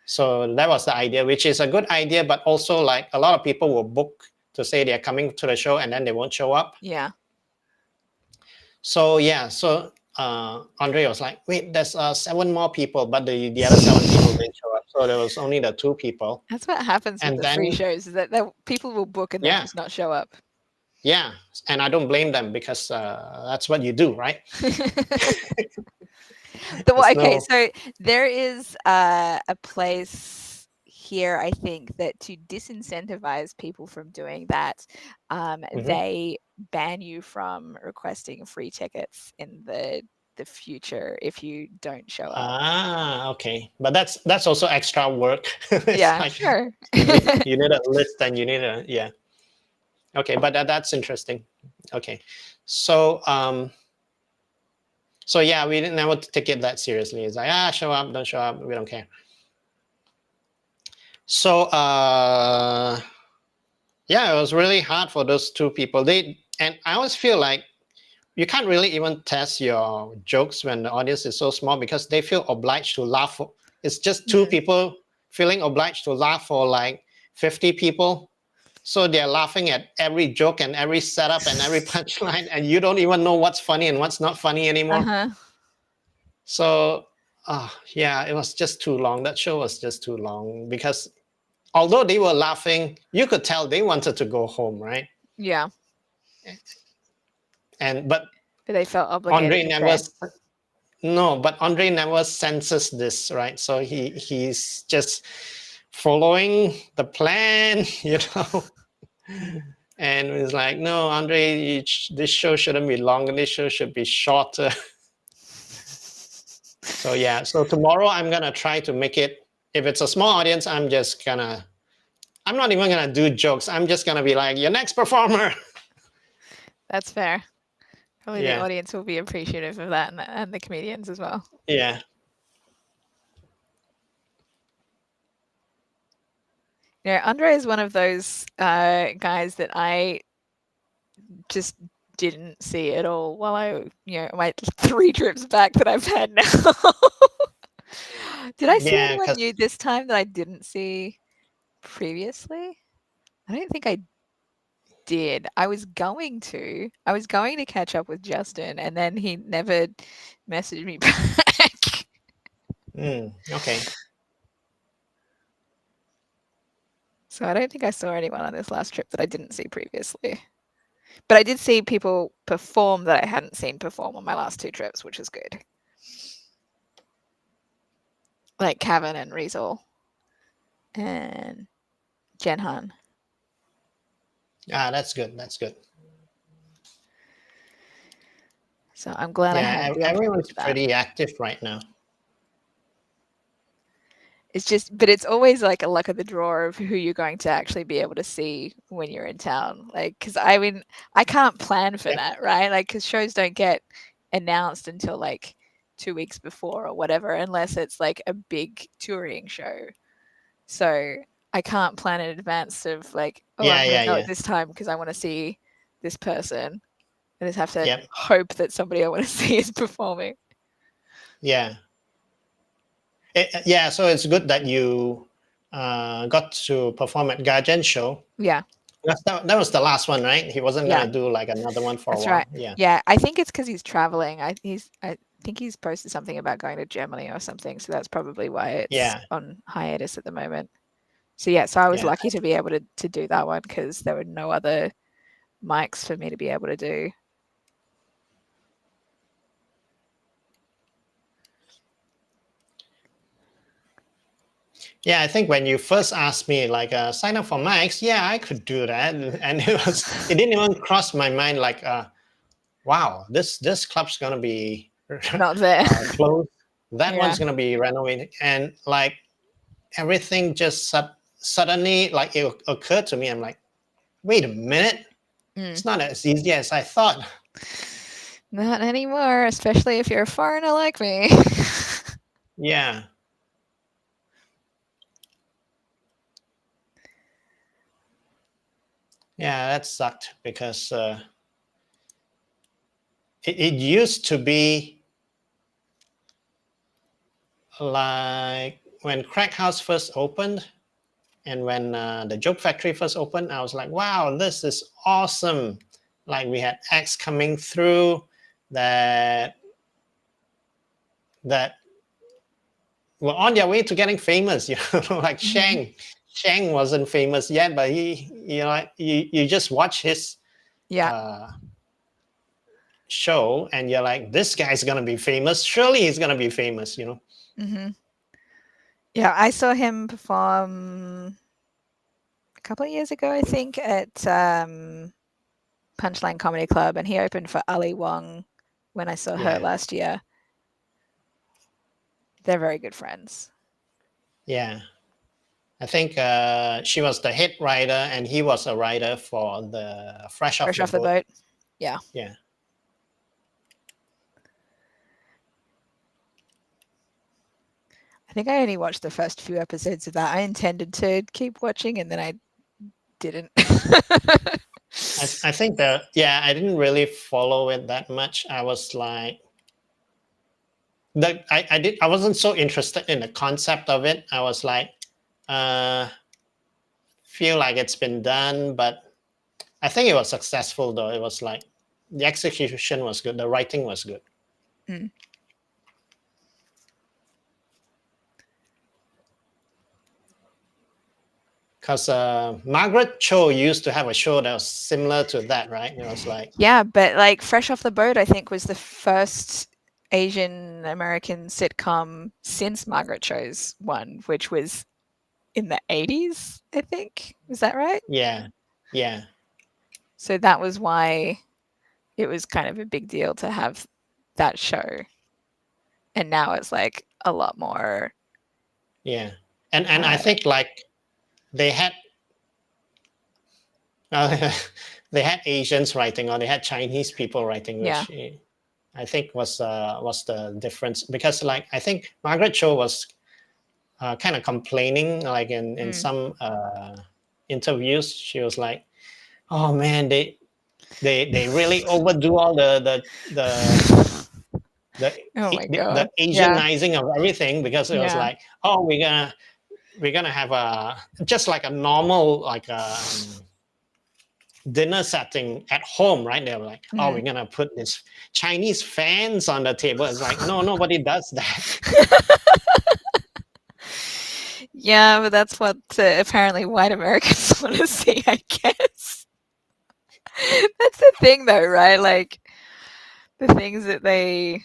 So that was the idea, which is a good idea, but also like a lot of people will book to say they're coming to the show and then they won't show up. Yeah. So Andre was like, wait, there's 7 more people, but the other 7 people didn't show up. So there was only the 2 people. That's what happens with And the free then, shows is that people will book and then yeah, just not show up. yeah. And I don't blame them because that's what you do, right? There's Okay, no, so there is a place here, I think, that to disincentivize people from doing that, Mhm. they ban you from requesting free tickets in the future if you don't show up. Okay. But that's also extra work. It's Yeah, like sure. you need a list and you need a, yeah. Okay, but that's interesting. Okay. So yeah, we didn't never take it that seriously. It's like, show up, don't show up, we don't care. So yeah, it was really hard for those 2 people. And I always feel like you can't really even test your jokes when the audience is so small because they feel obliged to laugh. It's just 2 Mhm. people feeling obliged to laugh for like 50 people. So they're laughing at every joke and every setup and every punchline, and you don't even know what's funny and what's not funny anymore. Uh-huh. So, yeah, it was just too long. That show was just too long because although they were laughing, you could tell they wanted to go home, right? Yeah. But But they felt obligated Andre to never, stay. no, but Andre never senses this, right? So he's just following the plan, And it's like, no, Andre, this show shouldn't be longer. This show should be shorter. So yeah, so tomorrow I'm gonna try to make it. If it's a small audience, I'm not even gonna do jokes. I'm just gonna be like, your next performer. That's fair. Probably the Yeah, audience will be appreciative of that, and the comedians as well. yeah, Andre is one of those guys that I just didn't see at all while my 3 trips back that I've had now. Did I see yeah. anyone Because new this time that I didn't see previously? I don't think I did. I was going to catch up with Justin, and then he never messaged me back. okay. So I don't think I saw anyone on this last trip that I didn't see previously. But I did see people perform that I hadn't seen perform on my last 2 trips, which is good. Like Kevin and Rizal and Jen Han. That's good. That's good. So I'm glad I had Yeah, the opportunity everyone's for that. pretty active right now. It's just, but it's always like a luck of the draw of who you're going to actually be able to see when you're in town. Like, because I mean, I can't plan for Yep. that, right? Like, because shows don't get announced until like 2 weeks before or whatever, unless it's like a big touring show. So I can't plan in advance of like, oh, I'm Yeah, going yeah, to go yeah. at this time because I want to see this person. I just have to Yep. hope that somebody I want to see is performing. Yeah. Yeah, so it's good that you got to perform at Gajen's show. Yeah. That was the last one, right? He wasn't Yeah. gonna do like another one for a That's right. while. Yeah. Yeah, I think it's because he's traveling. I think he's posted something about going to Germany or something, so that's probably why it's Yeah. on hiatus at the moment. So yeah, so I was Yeah. lucky to be able to do that one because there were no other mics for me to be able to do. Yeah, I think when you first asked me like sign up for mics, yeah, I could do that, and it didn't even cross my mind like wow, this club's gonna be Not there. closed. That Yeah. one's gonna be renovated, and like everything just suddenly like it occurred to me. I'm like, wait a minute, Mm. it's not as easy as I thought. Not anymore, especially if you're a foreigner like me. Yeah, yeah, that sucked because it used to be like when Crack House first opened and when the Joke Factory first opened, I was like, wow, this is awesome. Like we had acts coming through that that were on their way to getting famous, like Hmm. Shang. Shang wasn't famous yet, but you just watch his Yeah. uh, show and you're like, this guy's gonna be famous. Surely he's gonna be famous. Hmm. Yeah, I saw him perform a couple of years ago, I think, at Punchline Comedy Club, and he opened for Ali Wong when I saw her Yeah, last year. They're very good friends. yeah. I think she was the hit writer and he was a writer for the Fresh Off Fresh the off the Boat. boat. Yeah. Yeah. I think I only watched the first few episodes of that. I intended to keep watching and then I didn't. I think that, yeah, I didn't really follow it that much. I was like, I wasn't so interested in the concept of it. I was like, uh, feel like it's been done, but I think it was successful though. It was like the execution was good, the writing was good. Mm. Because Margaret Cho used to have a show that was similar to that, right? It was like, Yeah, but like Fresh Off the Boat, I think was the first Asian American sitcom since Margaret Cho's one, which was in the 80s, I think. Is that right? yeah, yeah, So that was why it was kind of a big deal to have that show. And now it's like a lot more. yeah. And I Uh, think like they had they had Asians writing or they had Chinese people writing, yeah. which I think was the difference because like I think Margaret Cho was kind of complaining like in Mm. some interviews she was like, oh man, they really overdo all the Oh my the god. Yeah. Asianizing of everything because it was Yeah. like, oh, we're gonna have a just like a normal like dinner setting at home, right? They were like, oh, we're Mm. gonna put this Chinese fans on the table. It's like, no, nobody does that. Yeah, but that's what apparently white Americans want to see, I guess. That's the thing though, right? Like the things that they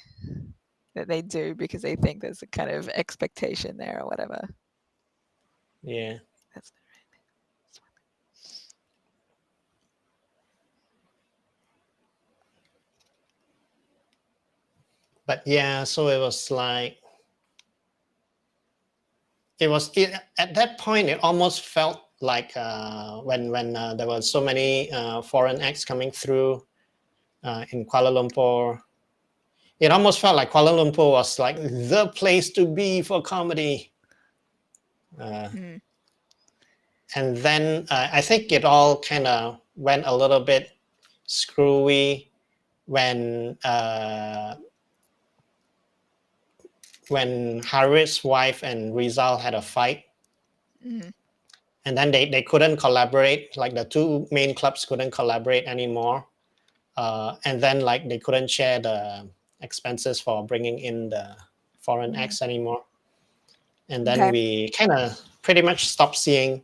do because they think there's a kind of expectation there or whatever. Yeah. That's But yeah, so it was like at that point it almost felt like when there were so many foreign acts coming through in Kuala Lumpur, it almost felt like Kuala Lumpur was like the place to be for comedy. Uh, mm. and then I think it all kind of went a little bit screwy when Harith's wife and Rizal had a fight, Mm. and then they couldn't collaborate. Like the two main clubs couldn't collaborate anymore, and then like they couldn't share the expenses for bringing in the foreign Mm. acts anymore. And then Okay. we kind of pretty much stopped seeing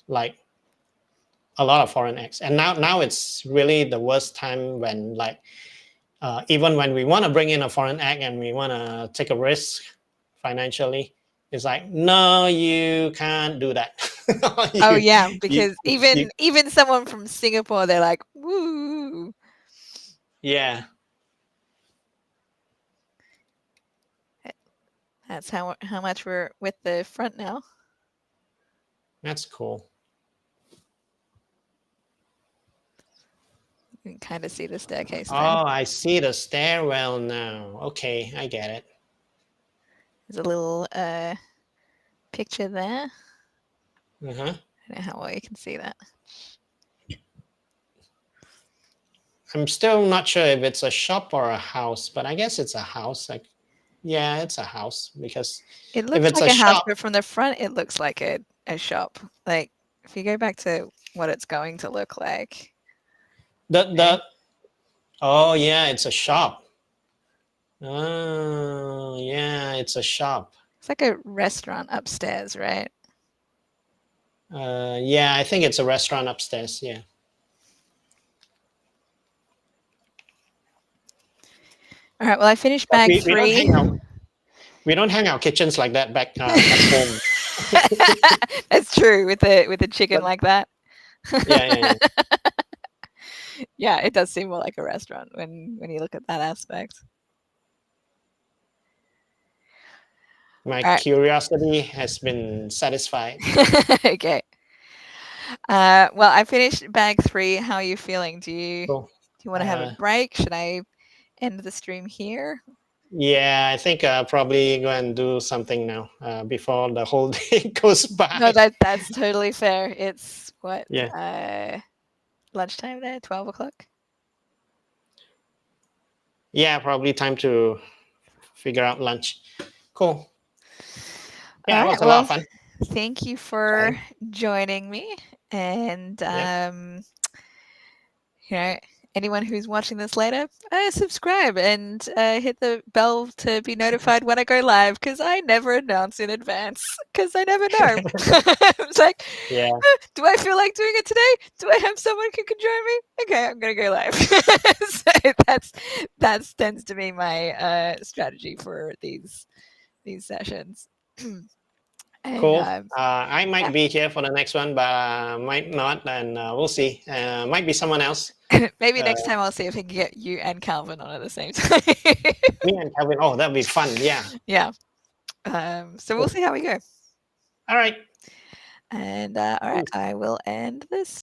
like a lot of foreign acts. And now it's really the worst time when like even when we want to bring in a foreign act and we want to take a risk financially, it's like, no, you can't do that. Oh you, yeah, you, because you, even someone from Singapore, they're like, woo. Yeah, That's how much we're with the front now. that's cool. You can kind of see the staircase there. Oh, I see the stairwell now. Okay, I get it. There's a little picture there. Uh-huh. I don't know how well you can see that. I'm still not sure if it's a shop or a house, but I guess it's a house. Like, yeah, it's a house because It if looks it's like a a house, shop, but from the front, it looks like a shop. Like if you go back to what it's going to look like. the Okay. the oh yeah, it's a shop. Oh yeah, it's a shop. It's like a restaurant upstairs, right? Yeah, I think it's a restaurant upstairs. Yeah. All right. Well, I finished But bag we don't 3. hang out. We don't hang our kitchens like that back at home. That's true with the chicken But like that. yeah. Yeah, it does seem more like a restaurant when you look at that aspect. My All right. curiosity has been satisfied. Okay. Well, I finished bag 3. How are you feeling? Do you Cool. want to have a break? Should I end the stream here? Yeah, I think probably go and do something now before the whole day goes No, by. that's totally fair. It's what Yeah. lunchtime there, 12 o'clock. Yeah, probably time to figure out lunch. Cool. All Yeah, it right. was a lot Well, of fun. thank you for joining me, and Yeah. you know, anyone who's watching this later, subscribe and hit the bell to be notified when I go live, because I never announce in advance because I never know. It's like, Yeah. do I feel like doing it today? Do I have someone who can join me? Okay, I'm gonna go live. So that's tends to be my strategy for these sessions. And Cool. I yeah. might be here for the next one, but might not, and we'll see. Might be someone else. Maybe Uh, next time I'll see if I can get you and Calvin on at the same time. Me and Kevin. Oh, that'd be fun. Yeah. Yeah. So we'll Cool. see how we go. All right. And all right, Peace. I will end this.